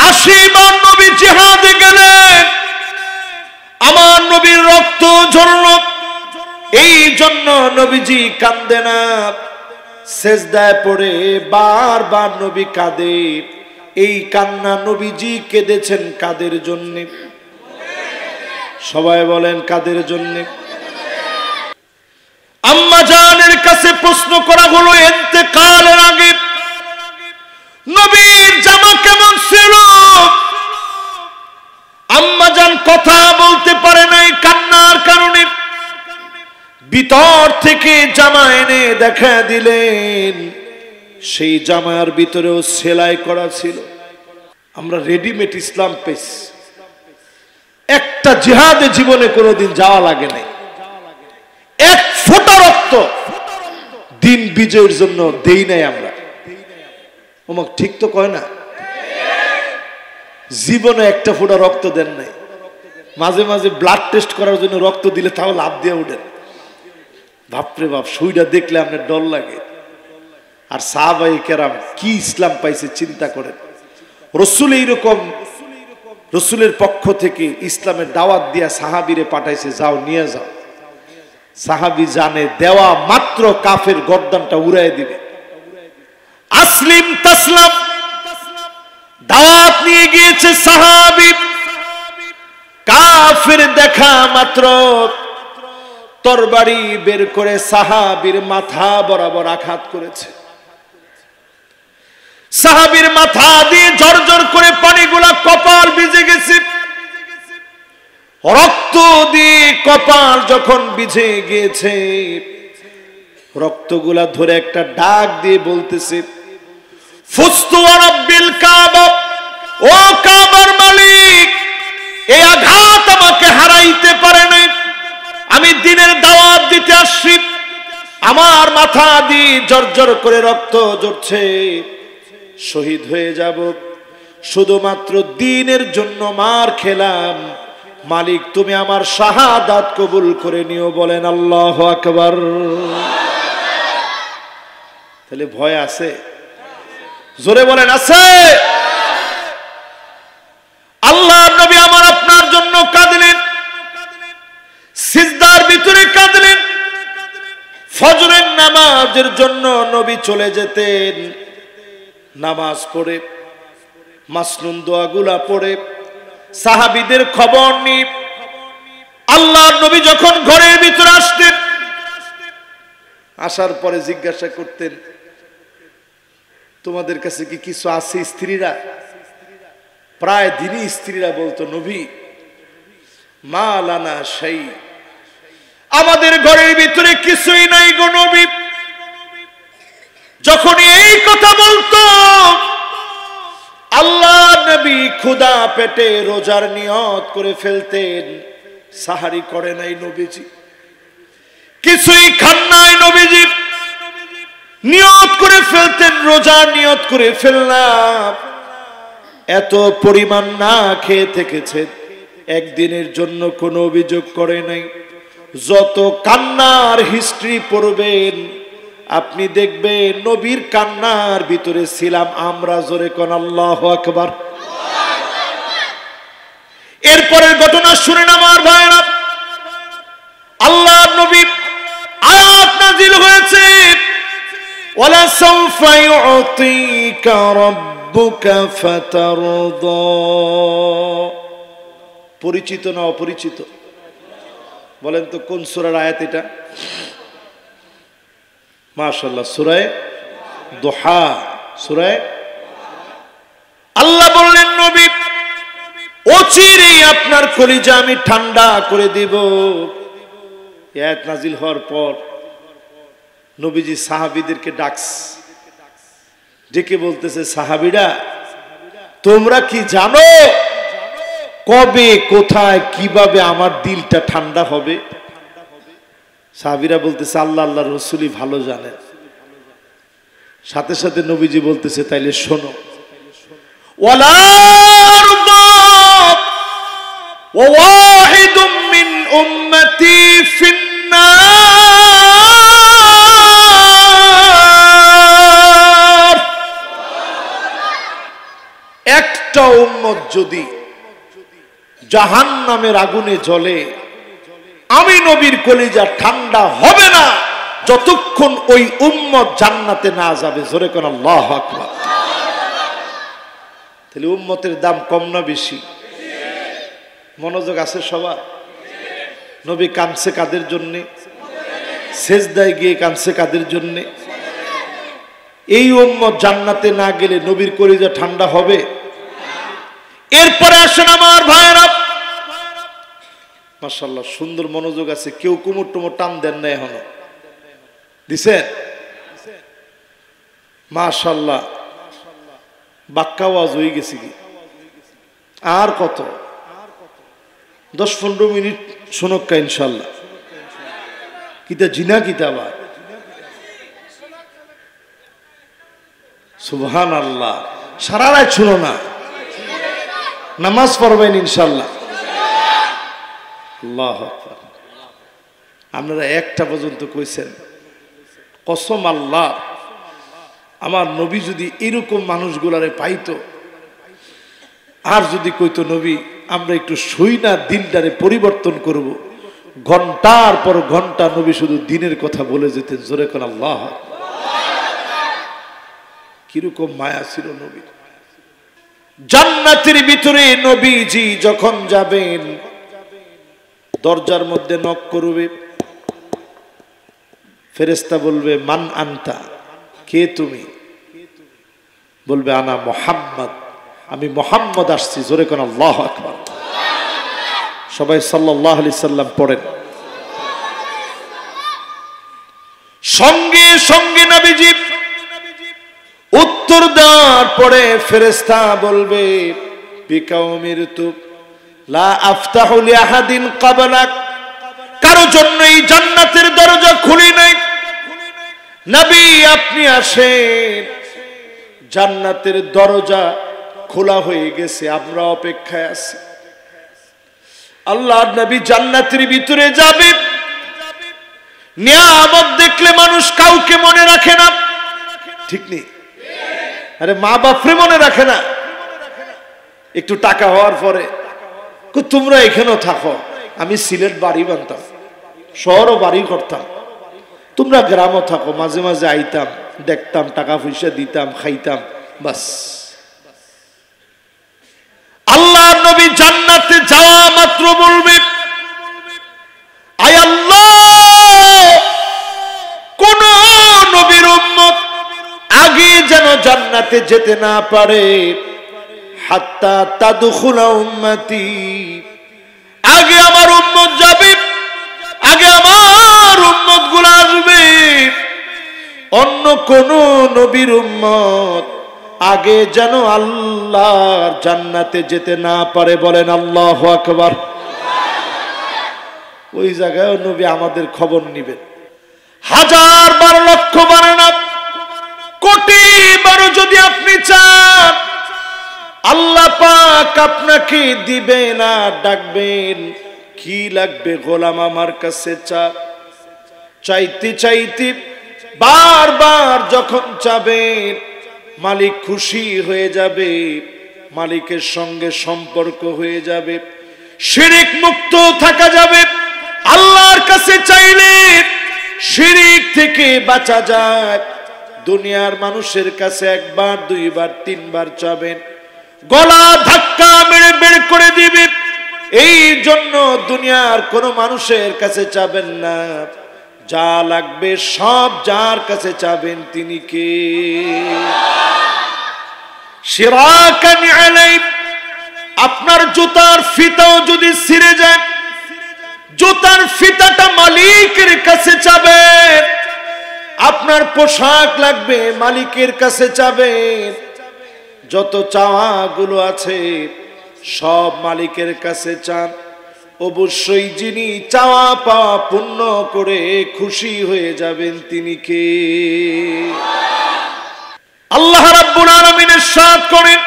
80 বার নবী জিহাদে গেলেন, আমার নবীর রক্ত ঝরল, এই জন্য নবীজি কাঁদে না। সিজদায় পড়ে বারবার নবী কাঁদে। এই কান্না নবীজি কেঁদেছেন কাদের জন্য? সবাই বলেন কাদের জন্য? আম্মা জানের কাছে প্রশ্ন করা হলো ইন্তেকালের আগে নবীর জামা কেমন ছিল? আম্মা জান কথা বলতে পারে নাই কান্নার কারণে। ভিতর থেকে জামা এনে দেখা দিলেন, সেই জামার ভিতরেও সেলাই করা ছিল। আমরা রেডিমেড ইসলাম পেয়েছি, একটা জিহাদে জীবনে কোনোদিন যাওয়া লাগে নাই, এক ফোঁটা রক্ত দিন বিজয়ের জন্য দেই নাই আমরা। ওমক ঠিক তো কয় না? জীবনে একটা ফোঁটা রক্ত দেন নাই। মাঝে মাঝে ব্লাড টেস্ট করার জন্য রক্ত দিলে তাও লাভ দিয়ে উঠেন। বাপরে বাপ, সুইটা দেখলে আপনার ডর লাগে। আর সাহাবায়ে কেরাম কি ইসলাম পাইছে চিন্তা করেন। রসুল এইরকম, রসুলের পক্ষ থেকে ইসলামের দাওয়াত দিয়া সাহাবীরে পাঠাইছে, যাও নিয়ে যাও। সাহাবী জানে দেওয়া মাত্র কাফের গর্দানটা উড়াই দিবে। আসলিম তাসলাম দাওয়াত নিয়ে গিয়েছে সাহাবী, কাফের দেখা মাত্র তরবারি বের করে সাহাবীর মাথা বরাবর আঘাত করেছে। সাহাবীর মাথা দিয়ে ঝরঝর করে পানিগুলা কপাল ভিজে গেছে। রক্ত দিয়ে কপাল যখন ভিজে গিয়েছে, রক্তগুলা ধরে একটা ডাক দিয়ে বলতেছে, ফুস্তু রাব্বিল কাবা, ও কাবার মালিক, এই আঘাত আমাকে হারাইতে পারে নাই। আমি দিনের দাওয়াত দিতে আসছি, আমার মাথা দিয়ে ঝরঝর করে রক্ত ঝরছে, শহীদ হয়ে যাব। শুধুমাত্র দিনের জন্য মার খেলাম, মালিক তুমি আমার শাহাদাত কবুল করে নিও। বলেন আল্লাহু আকবার। তাহলে ভয় আছে? জোরে বলেন আছে? আল্লাহ নবী আমার আপনার জন্য কাঁদলেন, সিজদার ভিতরে কাঁদলেন। ফজরের নামাজের জন্য নবী চলে যেতেন, নামাজ পড়ে মাসনুন দোয়াগুলা পড়ে সাহাবীদের খবর নিয়ে আল্লাহর নবী যখন ঘরের ভিতরে আসতেন, আসার পরে জিজ্ঞাসা করতেন, তোমাদের কাছে কি কিছু আছে? স্ত্রীরা প্রায় দিনই স্ত্রীরা বলতো, নবী মা লানা শাই, আমাদের ঘরের ভিতরে কিছুই নাই গো নবী। যখন এই কথা বলতো, আল্লাহ নবী ক্ষুধা পেটে রোজার নিয়ত করে ফেলতেন। সাহারি করে নাই নবীজি, কিছুই খান নাই নবীজি, নিয়ত করে ফেলতেন, রোজার নিয়ত করে ফেললাম। এত পরিমাণ না খেয়ে থেকেছেন, একদিনের জন্য কোনো অভিযোগ করে নাই। যত কান্নার হিস্ট্রি পড়বেন আপনি দেখবেন নবীর কান্নার ভিতরে ছিলাম আমরা। জোরে কোন আল্লাহু আকবার। এরপরের ঘটনা শুনেন আমার ভাইরা। আল্লাহর নবী আয়াত নাযিল হয়েছে, ওয়ালা সাউফা ইউতিকা রাব্বুকা রাব্বুকা ফাতারদা। পরিচিত না অপরিচিত? বলেন তো কোন সূরার আয়াত এটা? মাশাআল্লাহ, সূরা দুহা। সূরা আল্লাহ বললেন, নবী অচিরেই আপনার কলিজা আমি ঠান্ডা করে দিব। আয়াত নাজিল হওয়ার পর নবীজি সাহাবীদেরকে ডেকে বলতেছে, সাহাবীরা তোমরা কি জানো কবে, কোথায়, কিভাবে আমার দিলটা ঠান্ডা হবে? সাহাবীরা বলতেছে, আল্লাহ আল্লাহর রাসূলই ভালো জানেন। সাথে সাথে নবীজি বলতেছে, তাইলে শোনো, ওয়ালা আরদা ওয়া ওয়াহিদুম মিন উম্মতি ফিন্নার। একটা উম্মত যদি জাহান্নামের আগুনে জ্বলে, আমি নবীর কলিজা ঠান্ডা হবে না যতক্ষণ ওই উম্মত জান্নাতে না যাবে। জোরে কোন আল্লাহু আকবার। তাহলে উম্মতের দাম কম না বেশি? মনোযোগ আছে সবার? নবী কাঁদছে কাদের জন্যে? সেজদায় গিয়ে কাঁদছে কাদের জন্যে? এই উম্মত জান্নাতে না গেলে নবীর কলিজা ঠান্ডা হবে? এরপরে আসেন আমার ভাইরা, মাশাআল্লাহ সুন্দর মনোযোগ আছে। কেউ কুমুর টুমুর টান দেন না, এখনো দিছেন? মাশাআল্লাহ, বাক্কা ওয়াজ হয়ে গেছে কি? আর কত 10-15 মিনিট শোনক্কা ইনশাল্লাহ। কিতা জিনা কিতাবা, সুবহানাল্লাহ। সারা রাত শুনো না, নামাজ পড়বেন ইনশাল্লাহ। আল্লাহু আকবার। আপনারা একটা পর্যন্ত কইছেন, কসম আল্লাহ, আমার নবী যদি এরকম মানুষগুলারে পাইতো, আর যদি কইতো নবী আমরা একটু শুই না, দিনটারে পরিবর্তন করব, ঘন্টার পর ঘন্টা নবী শুধু দিনের কথা বলে যেতেন। জোরে কোন আল্লাহ। কিরকম মায়া ছিল নবীর। জান্নাতের ভিতরে নবীজি যখন যাবেন, দরজার মধ্যে নক করবে, ফেরেশতা বলবে, মান আনতা, কে তুমি? বলবে, আনা মুহাম্মদ, আমি মুহাম্মদ আসছি। জোরে কোন আল্লাহু আকবার। সবাই সাল্লাল্লাহু আলাইহি সাল্লাম পড়েন। সঙ্গে সঙ্গে নবীজি উত্তর দেওয়ার পরে ফেরেশতা বলবে, বিকাউমির তু লা আফতাহু লিআহাদিন ক্বাবলাক, কারো জন্য এই জান্নাতের দরজা খুলি নাই। নবী আপনি আসেন, জান্নাতের দরজা খোলা হয়ে গেছে, আমরা অপেক্ষায় আছি। আল্লাহর নবী জান্নাতের ভিতরে যাবে। নিয়ামত দেখলে মানুষ কাউকে মনে রাখে না, ঠিক নেই? আরে মা বাপরে মনে রাখে না। একটু টাকা হওয়ার পরে তোমরা এখানেও থাকো, আমি সিলেট বাড়ি বানতাম, শহরও বাড়ি করতাম, তোমরা গ্রামও থাকো, মাঝে মাঝে আইতাম, দেখতাম, টাকা পয়সা দিতাম, খাইতাম, বাস। আল্লাহ নবী জান্নাতে যাওয়া মাত্র বলবে, আয় আল্লাহ, কোন নবীর উম্মত আগে যেন জান্নাতে যেতে না পারে, হাত্তা তাদখুলা উম্মতি, আগে আমার উম্মত যাবে, আগে আমার উম্মত গুলো আসবে। অন্য কোন নবীর উম্মত আগে যেন আল্লাহর জান্নাতে যেতে না পারে। বলেন আল্লাহু আকবার। ওই জায়গায় নবী আমাদের খবর নিবেন। 1000 বার, লক্ষ বার না, কোটি বার যদি আপনি চান, আল্লাহ পাক আপনাকে দিবেন আর ডাকবেন, কি লাগবে গোলাম আমার কাছে চা। চাইতে চাইতে বারবার যখন চাবেন, মালিক খুশি হয়ে যাবে, মালিকের সঙ্গে সম্পর্ক হয়ে যাবে, শিরক মুক্ত থাকা যাবে। আল্লাহর কাছে চাইলে শিরক থেকে বাঁচা যায়, দুনিয়ার মানুষের কাছে একবার দুইবার তিনবার চাবেন, গলা ধাক্কা মেরে বের করে দিবে। এই জন্য দুনিয়ার কোনো মানুষের কাছে চাবেন না, যা লাগবে সব যার কাছে চাবেন তিনি কে? শিরাকান আলাই, আপনার জুতার ফিতাও যদি ছিঁড়ে যায়, জুতার ফিতাটা মালিকের কাছে চাবেন। আপনার পোশাক লাগবে মালিকের কাছে চাবেন। যত চাওয়া গুলো আছে সব মালিকের কাছে চান। অবশ্যই যিনি চাওয়া পাওয়া পূর্ণ করে খুশি হয়ে যাবেন তিনি কে? আল্লাহ রাব্বুল আলামিন ইরশাদ করেন,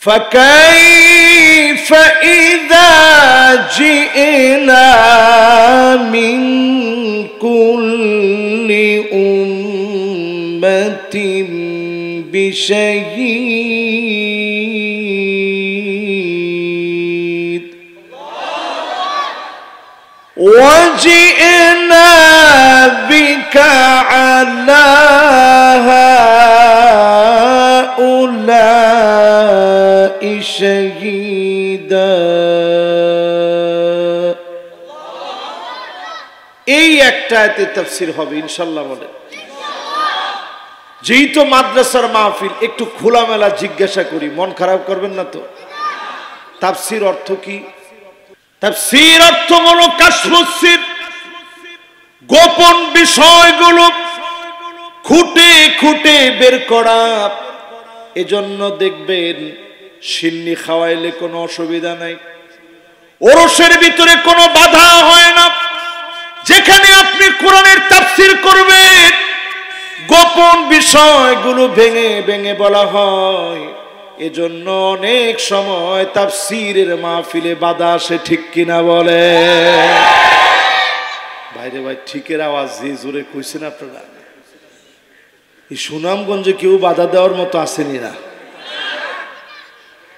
فَكَيْفَ إِذَا جِئْنَا مِنْ كُلِّ أُمَّةٍ بِشَهِيدٍ وَجِئْنَا بِكَ عَلَى هَؤُلَاءِ شَهِيدًا। এই একটা আয়াতের তাফসীর হবে ইনশাআল্লাহ। বলে যেহেতু মাদ্রাসার মাহফিল, একটু খোলামেলা জিজ্ঞাসা করি, মন খারাপ করবেন না তো? তাফসীর অর্থ কি? তাফসীর অর্থ হলো কাশফুস সির, গোপন বিষয়গুলো খুঁটে খুঁটে বের করা। এজন্য দেখবেন সিন্নি খাওয়াইলে কোনো অসুবিধা নাই, ওরসের ভিতরে কোনো বাধা হয় না। যেখানে আপনি কোরআনের তাফসীর করবেন, গোপন বিষয়গুলো ভেঙে ভেঙে বলা হয়। এজন্য অনেক সময় তাফসীরের মাহফিলে বাধা আসে, ঠিক কিনা বলে? ভাইরে ভাই, ঠিকের আওয়াজ যে জোরে কইছেন আপনারা। এই সুনামগঞ্জে কেউ বাধা দেওয়ার মতো আসেনি না।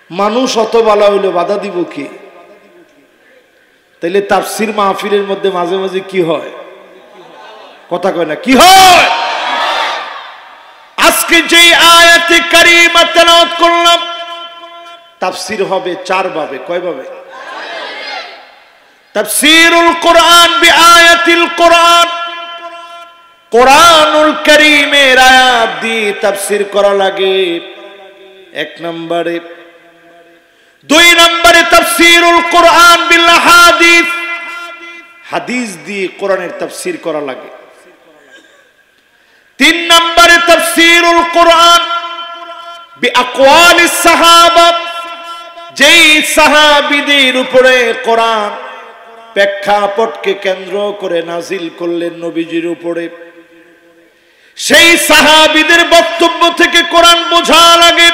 মানুষ অত বলা হইলে বাধা দিব কি? তাইলে তাফসীর মাহফিলের মধ্যে মাঝে মাঝে কি হয়? কথা কয় না, কি হয়? আজকে যে আয়াতে কারিমা তেলাওয়াত করলাম, তাফসীর হবে চার ভাবে। কয় ভাবে? তাফসীরুল কোরআন বিআয়াতিল কোরআন, কোরআনুল কারীমের আয়াত দিয়ে তাফসীর করা লাগে এক নম্বরে। দুই নম্বরে তাফসীরুল কোরআন বিল হাদিস, হাদিস দিয়ে কোরআনের তাফসীর করা লাগে। তিন নম্বরে তাফসীরুল কোরআন বিআকওয়ালিস সাহাবা, যেই সাহাবীদের উপরে কোরআন প্রেক্ষাপটকে কেন্দ্র করে নাজিল করলেন নবীজির উপরে, সেই সাহাবীদের বক্তব্য থেকে কোরআন বোঝা লাগে।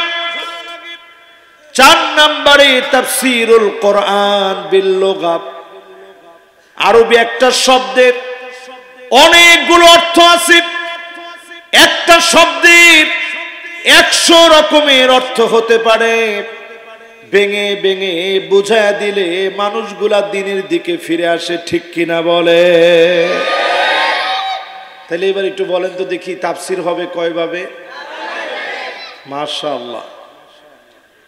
চার নম্বরে তাফসীরুল কোরআন বিল লুগা, আরবি একটা শব্দের অনেকগুলো অর্থ আছে। একটা শব্দের 100 রকমের অর্থ হতে পারে। ভেঙে ভেঙে বুঝায় দিলে মানুষগুলা দিনের দিকে ফিরে আসে, ঠিক কিনা বলে? তাহলে এবার একটু বলেন তো দেখি, তাফসীর হবে কয় ভাবে? মাশাআল্লাহ,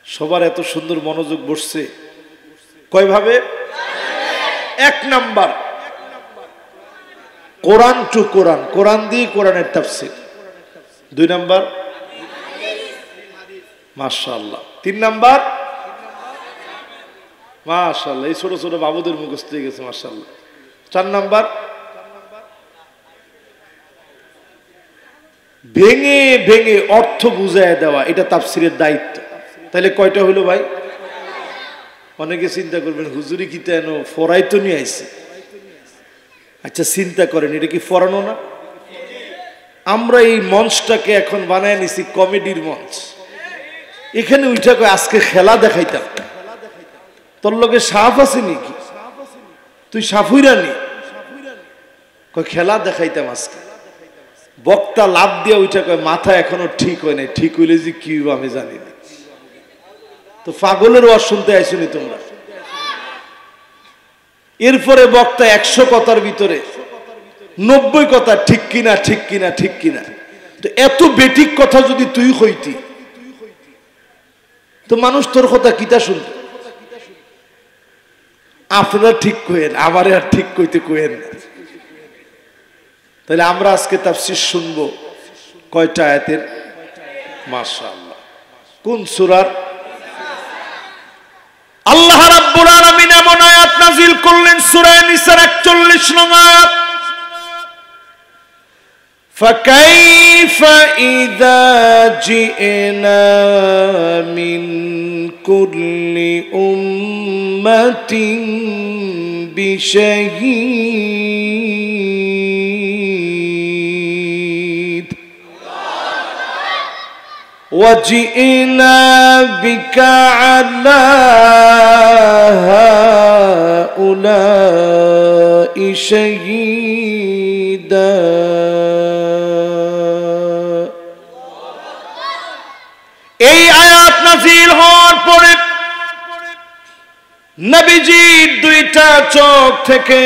সবার এত সুন্দর মনোযোগ বসছে। কয় ভাবে? এক নাম্বার কোরআন টু কোরআন, কোরআন দিয়ে কোরআনের তাফসীর। দুই নাম্বার মাশাআল্লাহ। তিন নাম্বার মাশাআল্লাহ, এই ছোট ছোট বাবুদের মুখস্থ হয়ে গেছে মাশাআল্লাহ। চার নাম্বার ভেঙে ভেঙে অর্থ বুঝায় দেওয়া, এটা তাফসীরের দায়িত্ব। তাহলে কয়টা হলো ভাই? অনেকে চিন্তা করবেন হুজুরি কি তেন ফরাই তো নিয়ে আইছে। আচ্ছা চিন্তা করেন, এটা কি ফরানো না? আমরা এই মঞ্চটাকে এখন বানায় নিছি কমেডির মঞ্চ। এখানে উঠা কয় আজকে খেলা দেখাইতাম। তোর লগে সাপ আছে নাকি? তুই সাফুইরা নি? কয় খেলা দেখাইতাম আজকে। বক্তা লাভ দিয়ে উঠা কয় মাথা এখনো ঠিক হয় নাই, ঠিক হইলে যে কি আমি জানি না। তো পাগলের ওয়াজ শুনতে আইসুনি তোমরা? এরপরে বক্তা 100 কথার ভিতরে 90 কথা ঠিক কিনা ঠিক কিনা ঠিক কিনা। তো এত বেঠিক কথা যদি তুই হইতি তো মানুষ তোর কথা কিতা শুনত? আপনারা ঠিক কইেন, আমারে আর ঠিক কইতে কইেন না। তাহলে আমরা আজকে তাফসীর শুনবো কয়টা আয়াতের? মাশাআল্লাহ। কোন সূরার? আল্লাহ রাব্বুল আলামিন এমন আয়াত নাযিল করলেন সূরা নিসার 41 নং আয়াত, فكيف إذا جئنا من كل أمة بشهيد وجئنا بك على هؤلاء شهيدا। এই আয়াত নাযিল হওয়ার পরে নবীজির দুইটা চোখ থেকে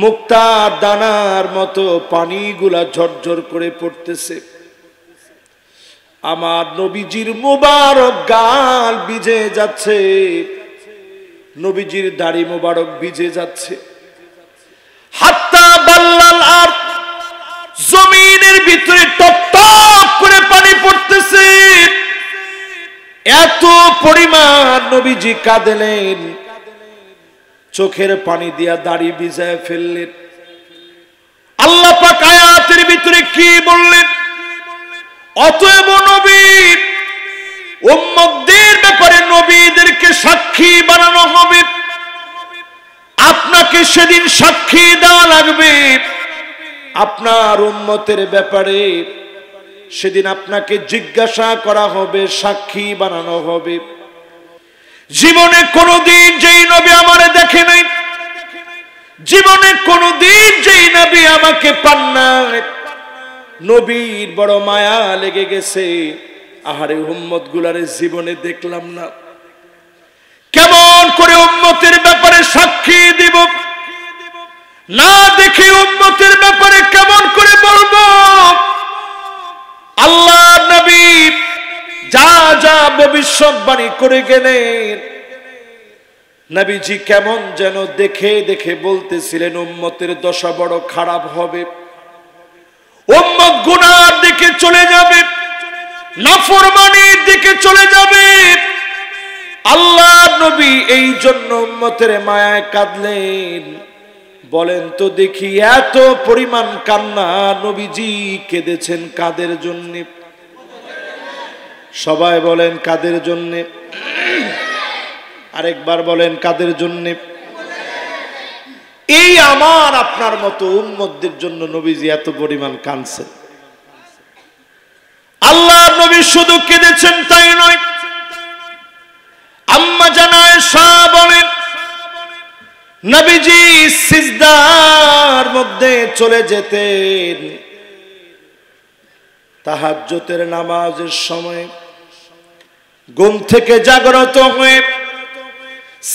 মুক্তার দানার মতো পানিগুলা ঝরঝর করে পড়তেছে। আমার নবীজির মুবারক গাল ভিজে যাচ্ছে, নবীজির দাড়ি মুবারক ভিজে যাচ্ছে। হাত্তা বাল্লাল আর জমিনের ভিতরে টপ টপ করে পানি পড়তেছে। এত পরিমাণ নবীজি কাঁদলেন, চোখের পানি দিয়া দাড়ি ভিজায় ফেললেন। আল্লাহ পাক আয়াতের ভিতরে কি বললেন? অতএব নবী উম্মতদের ব্যাপারে নবীদেরকে সাক্ষী বানানো হবে। আপনাকে সেদিন সাক্ষী দেওয়া লাগবে আপনার উম্মতের ব্যাপারে। সেদিন আপনাকে জিজ্ঞাসা করা হবে, সাক্ষী বানানো হবে। জীবনে কোনদিন যেই নবী আমারে দেখে নাই, জীবনে কোনদিন যেই নবী আমাকে পান নাই, নবীর বড় মায়া লেগে গেছে। আহারে উম্মত গুলারে জীবনে দেখলাম না, কেমন করে উম্মতের ব্যাপারে সাক্ষী দিব? না দেখে উম্মতের ব্যাপারে কেমন করে বলবো? আল্লাহ নবী যা যা ভবিষ্যৎবাণী করে গেলেন, নবীজি কেমন যেন দেখে দেখে বলতেছিলেন উম্মতের দশা বড় খারাপ হবে। উম্মত গুনার দিকে চলে যাবে, নাফরমানির দিকে চলে যাবে। আল্লাহ নবী এই জন্য উম্মতের মায়ায় কাঁদলেন। বলেন তো দেখি, এত পরিমাণ কান্না নবীজি কেঁদেছেন কাদের জন্য? সবাই বলেন কাদের জন্য? আরেকবার বলেন কাদের জন্য? এই আমার আপনার মতো উম্মতদের জন্য নবীজি এত পরিমাণ কাঁদছেন। আল্লাহ নবী শুধু কেঁদেছেন তাই নয়, আম্মা জান আয়েশা বলেন নবীজি সিজদার মধ্যে চলে যেতেন তাহাজ্জুদের নামাজের সময়। ঘুম থেকে জাগ্রত হয়ে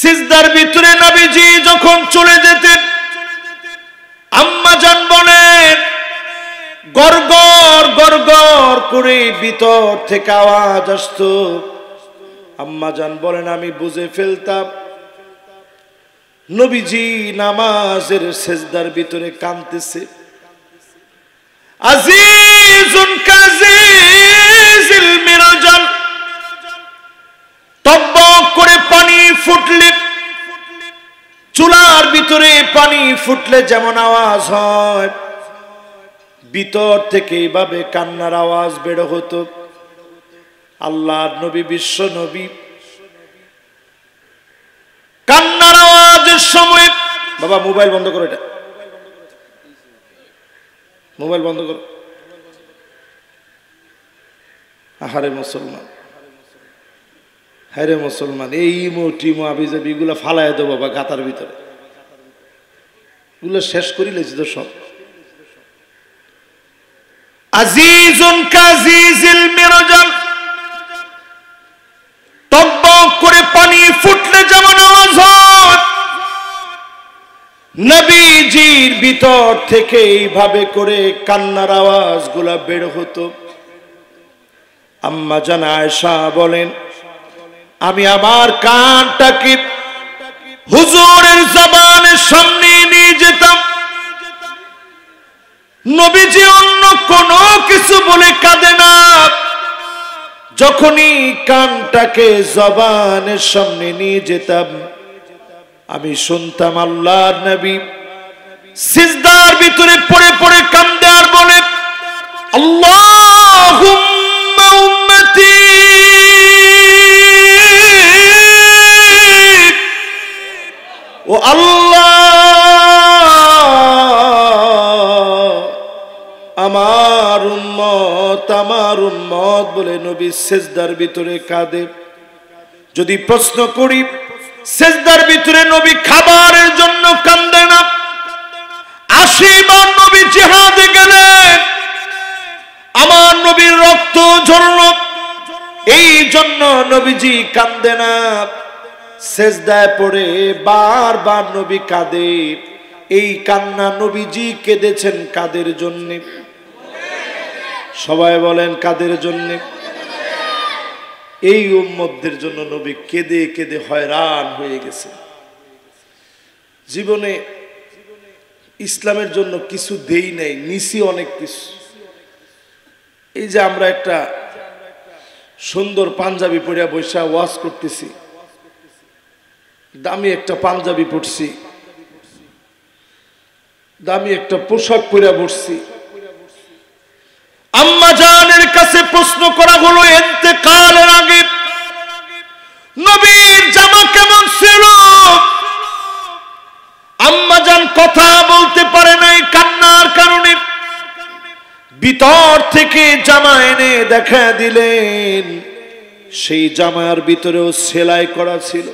সিজদার ভিতরে নবীজি যখন চলে যেতেন, আম্মা জান বলেন গড়গড় গড়গড় করে ভিতর থেকে আওয়াজ আসতো। আম্মা জান বলেন আমি বুঝে ফেলতাম নবীজি নামাজের সিজদার ভিতরে কাঁদতেছে। আজিজুন কাজিজিল মিরজাল, টকবক করে পানি ফুটলে, চুলার ভিতরে পানি ফুটলে যেমন আওয়াজ হয়, ভিতর থেকে এইভাবে কান্নার আওয়াজ বের হতো। আল্লাহর নবী, বিশ্ব নবী কান্নার আওয়াজের সময়, বাবা মোবাইল বন্ধ করো, এটা মোবাইল বন্ধ করো। আহারে মুসলমান, হায়রে মুসলমান, এই টিমো আবিজাবি এগুলো ফালায় দেবো বাবা গাতার ভিতরে, এগুলো শেষ করি লেছি তো সব। আজিজুন কাজিজিল মিরজাল, টকবক করে পানি ফুটলে যেমন আওয়াজ হয়, নবীজির ভিতর থেকে এইভাবে করে কান্নার আওয়াজগুলা বের হতো। আম্মা জান আয়েশা বলেন, আমি আমার কানটাকে হুজুরের জবানের সামনে নিয়ে যেতাম, নবীজি অন্য কোনো কিছু বলে কাঁদে না, যখনই কানটাকে জবানের সামনে নিয়ে যেতাম আমি শুনতাম আল্লাহর নবী সিজদার ভিতরে পড়ে পড়ে কাঁদে আর বলে, আল্লাহুম্মা উম্মতি, ও আল্লাহ আমার উম্মত বলে নবী সিজদার ভিতরে কাঁদে। যদি প্রশ্ন করি, সিজদার ভিতরে নবী খাবারের জন্য কাঁদে না, 80 বার নবী জিহাদে গেলেন, আমার নবীর রক্ত ঝরল, এই জন্য নবীজি কাঁদে না। সিজদায় পড়ে বারবার নবী কাঁদে। এই কান্না নবীজি কেঁদেছেন কাদের জন্য? সবাই বলেন কাদের জন্য? এই উম্মতদের জন্য নবী কেঁদে কেঁদে হয়রান হয়ে গেছে। জীবনে ইসলামের জন্য কিছু দেই নাই, নিছি অনেক কিছু। এই যে আমরা একটা সুন্দর পাঞ্জাবি পরে বৈশা ওয়াজ করতেছি, দামি একটা পাঞ্জাবি পরছি, দামি একটা পোশাক পরে বসছি। আম্মা জানের কাছে প্রশ্ন করা হলো ইন্তেকালের আগে নবীর জামা কেমন ছিল? আম্মা জান কথা বলতে পারে নাই কান্নার কারণে। ভিতর থেকে জামা এনে দেখা দিলেন, সেই জামার ভিতরেও সেলাই করা ছিল।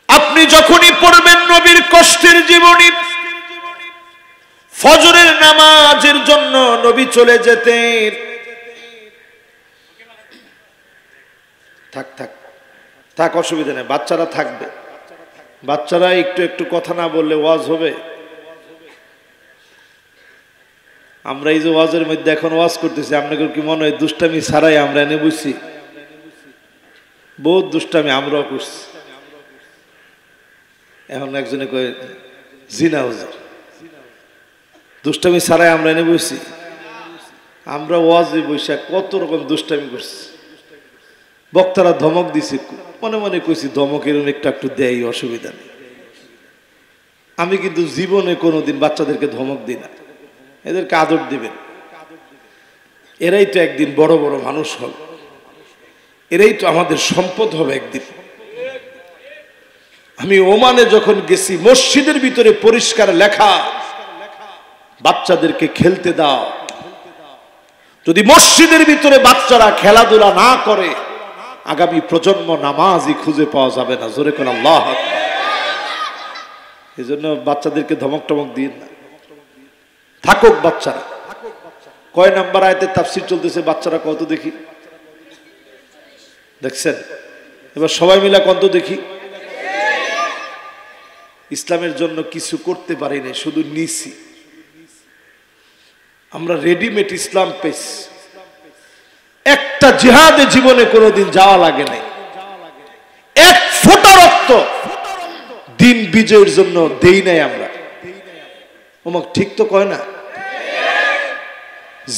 আপনি যখনই পড়বেন নবীর কষ্টের জীবনী, ফজরের নামাজের জন্য নবী চলে যেতেন। থাক থাক থাক, অসুবিধা নেই, বাচ্চারা থাকবে, বাচ্চারা একটু একটু কথা না বললে ওয়াজ হবে? আমরা এই যে ওয়াজের মধ্যে এখন ওয়াজ করতেছি, আপনাকে কি মনে হয় দুষ্টামি ছাড়াই আমরা এনে বুঝছি? বহুত দুষ্টামি আমরাও করছি। এখন একজনে কয়ে জিনা হুজুর, দুষ্টামি ছাড়াই আমরা এনে বসছি? আমরা ওয়াজে বসে কত রকম দুষ্টামি করছি। বক্তারা ধমক দিছে, মনে মনে কইছি ধমক এরকম একটু দেয়, অসুবিধা নেই। আমি কিন্তু জীবনে কোনোদিন বাচ্চাদেরকে ধমক দিই না, এদেরকে আদর দিবেন। এরাই তো একদিন বড় বড় মানুষ হবে, এরাই তো আমাদের সম্পদ হবে একদিন। আমি ওমানে যখন গেছি, মসজিদের ভিতরে পরিষ্কার লেখা, বাচ্চাদেরকে খেলতে দাও। যদি মসজিদের ভিতরে বাচ্চারা খেলাধুলা না করে, আগামী প্রজন্ম নামাজই খুঁজে পাওয়া যাবে না। জোরে কোন আল্লাহ। এই জন্য বাচ্চাদেরকে ধমক টমক দিন না, থাকুক বাচ্চারা। কয় নাম্বার আয়াতে তাফসীর চলতেছে, বাচ্চারা কত দেখি? দেখছেন? এবার সবাই মিলে কত দেখি? ইসলামের জন্য কিছু করতে পারিনি, শুধু নিছি। আমরা রেডিমেড ইসলাম পেয়েছি। একটা জিহাদে জীবনে কোনোদিন যাওয়া লাগে নাই, এক ফোঁটা রক্ত দিন বিজয়ের জন্য দেই নাই আমরা। ওমা ঠিক তো কয় না?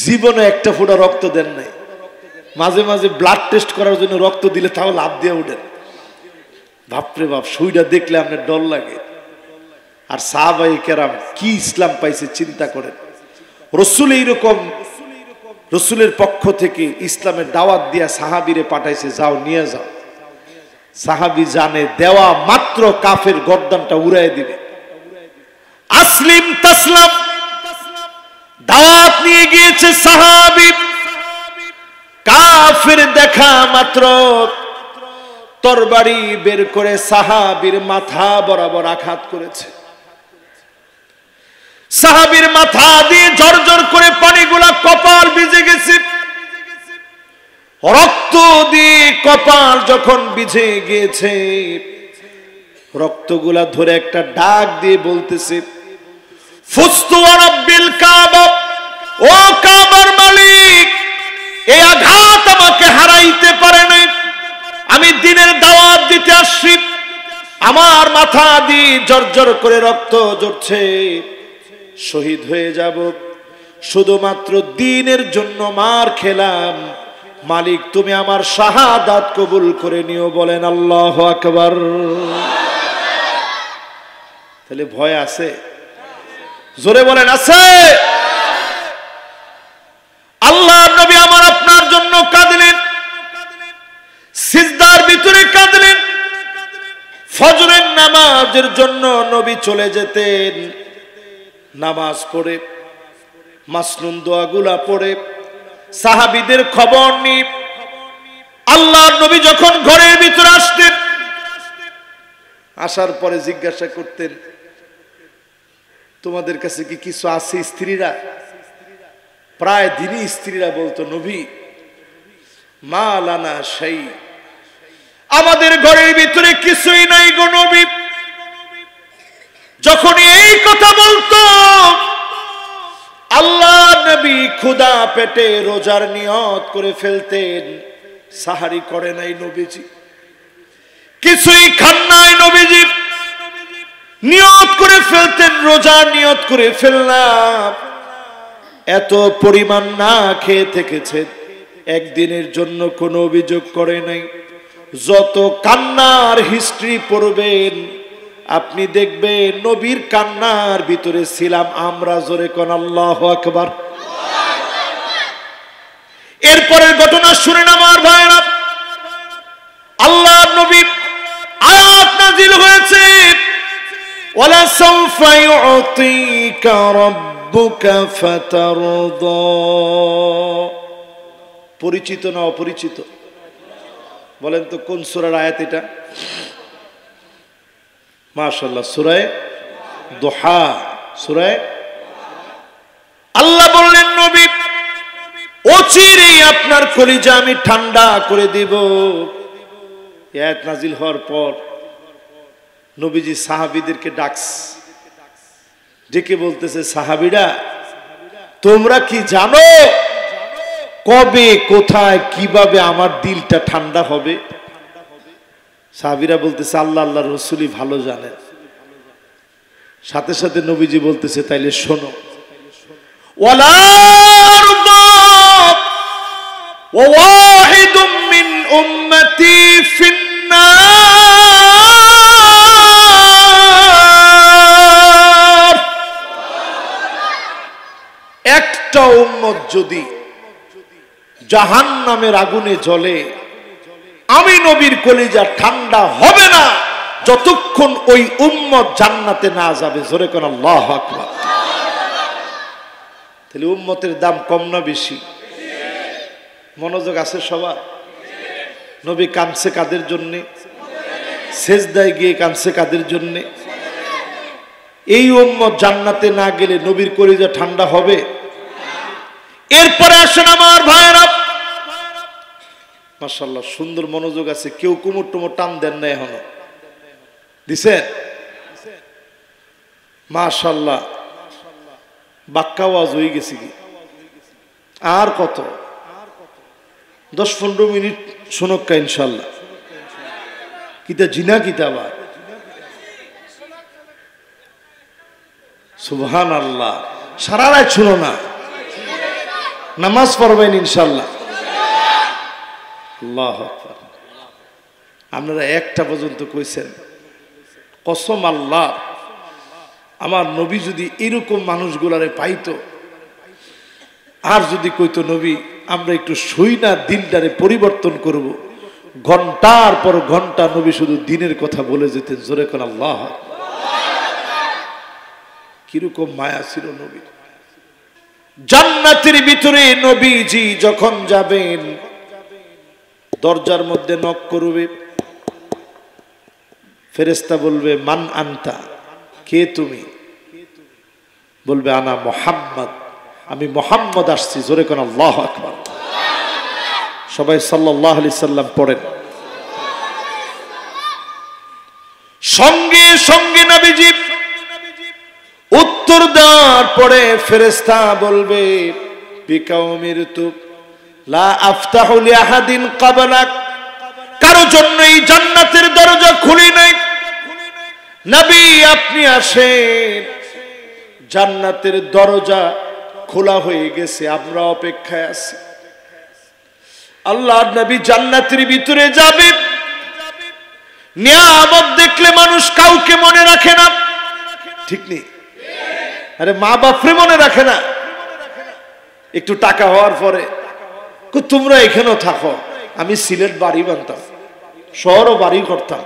জীবনে একটা ফোঁটা রক্ত দেন নাই। মাঝে মাঝে ব্লাড টেস্ট করার জন্য রক্ত দিলে তাও লাভ দিয়ে উঠেন। বাপরে বাপ, সুইটা দেখলে আপনার ডর লাগে। আর সাহাবায়ে কেরাম কি ইসলাম পাইছে চিন্তা করেন। রসুল এইরকম, রসুলের পক্ষ থেকে ইসলামের দাওয়াত দিয়া সাহাবীরে পাঠাইছে, যাও নিয়ে যাও। সাহাবী জানে দেওয়া মাত্র কাফের গর্দানটা উড়াই দিবে। আসলিম তাসলাম দাওয়াত নিয়ে গিয়েছে সাহাবী, কাফের দেখা মাত্র তরবারি বের করে সাহাবীর মাথা বরাবর আঘাত করেছে। সাহাবীর মাথা দিয়ে ঝরঝর করে পানিগুলা কপাল ভিজে গেছে। রক্ত দিয়ে কপাল যখন ভিজে গিয়েছে, রক্তগুলা ধরে একটা ডাক দিয়ে বলতেছে, ফুস্তু ওয়া রাব্বিল কাবা, ও কাবার মালিক, এই আঘাত আমাকে হারাইতে পারে নাই। আমি দ্বীনের দাওয়াত দিতে আসছি, আমার মাথা দিয়ে জর্জর করে রক্ত ঝরছে, শহীদ হয়ে যাব, শুধুমাত্র দ্বীনের জন্য মার খেলাম। মালিক তুমি আমার শাহাদাত কবুল করে নিও। বলেন আল্লাহু আকবার। তাহলে ভয় আছে? জোরে বলেন আছে? আল্লাহর নবী আমার আপনার জন্য কাঁদলেন, সিজদার ভিতরে কাঁদলেন। ফজরের নামাজের জন্য নবী চলে যেতেন, নামাজ পড়ে মাসনুন দোয়াগুলা পড়ে সাহাবীদের খবর নিয়ে আল্লাহর নবী যখন ঘরের ভিতরে আসতেন, আসার পরে জিজ্ঞাসা করতেন, তোমাদের কাছে কি কিছু আছে? স্ত্রীরা প্রায় দিনই স্ত্রীরা বলতো, নবী মা লানা শাই, আমাদের ঘরের ভিতরে কিছুই নাই গো নবী। যখন এই কথা বলতো আল্লাহ নবী ক্ষুধা পেটে রোজার নিয়ত করে ফেলতেন। সাহারি করে নাই নবীজি, কিছুই খান নাই নবীজি, নিয়ত করে ফেলতেন, রোজার নিয়ত করে ফেললাম। এত পরিমাণ না খেয়ে থেকেছেন, একদিনের জন্য কোনো অভিযোগ করে নাই। যত কান্নার হিস্ট্রি পড়বেন আপনি দেখবেন নবীর কান্নার ভিতরে ছিলাম আমরা। জোরে কোন আল্লাহু আকবার। এরপরের ঘটনা শুনেন আমার ভাইরা। আল্লাহর নবী আয়াত নাযিল হয়েছে, ওয়ালা সাউফা ইউতিকা রাব্বুকা ফাতারদা। পরিচিত না অপরিচিত? বলেন তো কোন সূরার আয়াত এটা? মাশাআল্লাহ, সূরা দুহা। সূরা আল্লাহ বললেন, নবী অচিরেই আপনার কলিজা আমি ঠান্ডা করে দিব। আয়াত নাজিল হওয়ার পর নবীজি সাহাবীদেরকে ডেকে বলতেছে, সাহাবীরা তোমরা কি জানো কবে কোথায় কিভাবে আমার দিলটা ঠান্ডা হবে? সাহাবীরা বলতেছে, আল্লাহ আল্লাহ রাসূলই ভালো জানেন। সাথে সাথে নবীজি বলতেছে, তাইলে শোনো, ওয়ালা আরদা ওয়া ওয়াহিদুম মিন উম্মতি ফিন্নার। একটা উম্মত যদি জাহান্নামের আগুনে জ্বলে, আমি নবীর কলিজা ঠান্ডা হবে না যতক্ষণ ওই উম্মত জান্নাতে না যাবে। জোরে কোন আল্লাহু আকবার। তাহলে উম্মতের দাম কম না বেশি? মনোযোগ আছে সবার? নবী কাঁদছে কাদের জন্যে? সেজদায় গিয়ে কাঁদছে কাদের জন্যে? এই উম্মত জান্নাতে না গেলে নবীর কলিজা ঠান্ডা হবে? এরপরে আসেন আমার ভাইরা, মাশাআল্লাহ সুন্দর মনোযোগ আছে। কেউ কুমুর টুমুর টান দেন না, এখনো দিছেন? মাশাআল্লাহ, বাক্কা ওয়াজ হয়ে গেছে কি? আর কত 10-15 মিনিট শোনক্কা ইনশাআল্লাহ। কিতা জিনা কিতাবা, সুবহানাল্লাহ। সারা রাত শুনো না, নামাজ পড়বেন ইনশাআল্লাহ। আল্লাহু আকবার। আপনারা একটা পর্যন্ত কইছেন, কসম আল্লাহ, আমার নবী যদি এরকম মানুষগুলারে পাইতো, আর যদি কইতো নবী আমরা একটু শুই না, দিনটারে পরিবর্তন করব, ঘন্টার পর ঘন্টা নবী শুধু দিনের কথা বলে যেতেন। জোরে কোন আল্লাহ। কিরকম মায়া ছিল নবী। জান্নাতের ভিতরে নবীজি যখন যাবেন, দরজার মধ্যে নক করবে, ফেরেশতা বলবে, মান আনতা, কে তুমি? বলবে, আনা মুহাম্মদ, আমি মুহাম্মদ আসছি। জোরে কোন আল্লাহু আকবার। সবাই সাল্লাল্লাহু আলাইহি সাল্লাম পড়েন। সঙ্গে সঙ্গে নবীজি উত্তর দেওয়ার পরে ফেরেশতা বলবে বিকাউমির তু লা আফতাহু লিআহাদিন ক্বাবলাক, কারো জন্য এই জান্নাতের দরজা খুলি নাই। নবী আপনি আসেন, জান্নাতের দরজা খোলা হয়ে গেছে, আমরা অপেক্ষায় আছি। আল্লাহর নবী জান্নাতের ভিতরে যাবে। নিয়ামত দেখলে মানুষ কাউকে মনে রাখে না, ঠিক নেই? আরে মা বাপরে মনে রাখে না। একটু টাকা হওয়ার পরে তোমরা এখানেও থাকো, আমি সিলেট বাড়ি বানতাম, শহরও বাড়ি করতাম,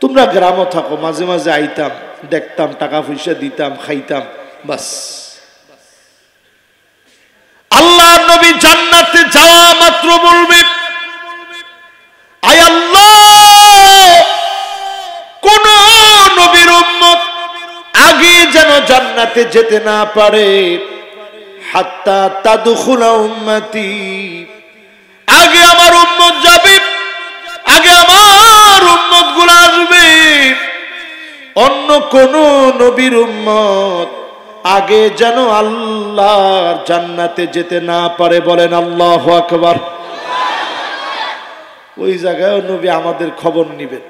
তোমরা গ্রামও থাকো, মাঝে মাঝে আইতাম, দেখতাম, টাকা পয়সা দিতাম, খাইতাম, বাস। আল্লাহ নবী জান্নাতে যাওয়া মাত্র বলবে আয় আল্লাহ, কোন নবীর উম্মত আগে যেন জান্নাতে যেতে না পারে, হাত্তা তাদখুলা উম্মতি, আগে আমার উম্মত যাবে, আগে আমার উম্মত গুলো আসবে, অন্য কোন নবীর উম্মত আগে যেন আল্লাহর জান্নাতে যেতে না পারে। বলেন আল্লাহু আকবার। ওই জায়গায় নবী আমাদের খবর নিবেন।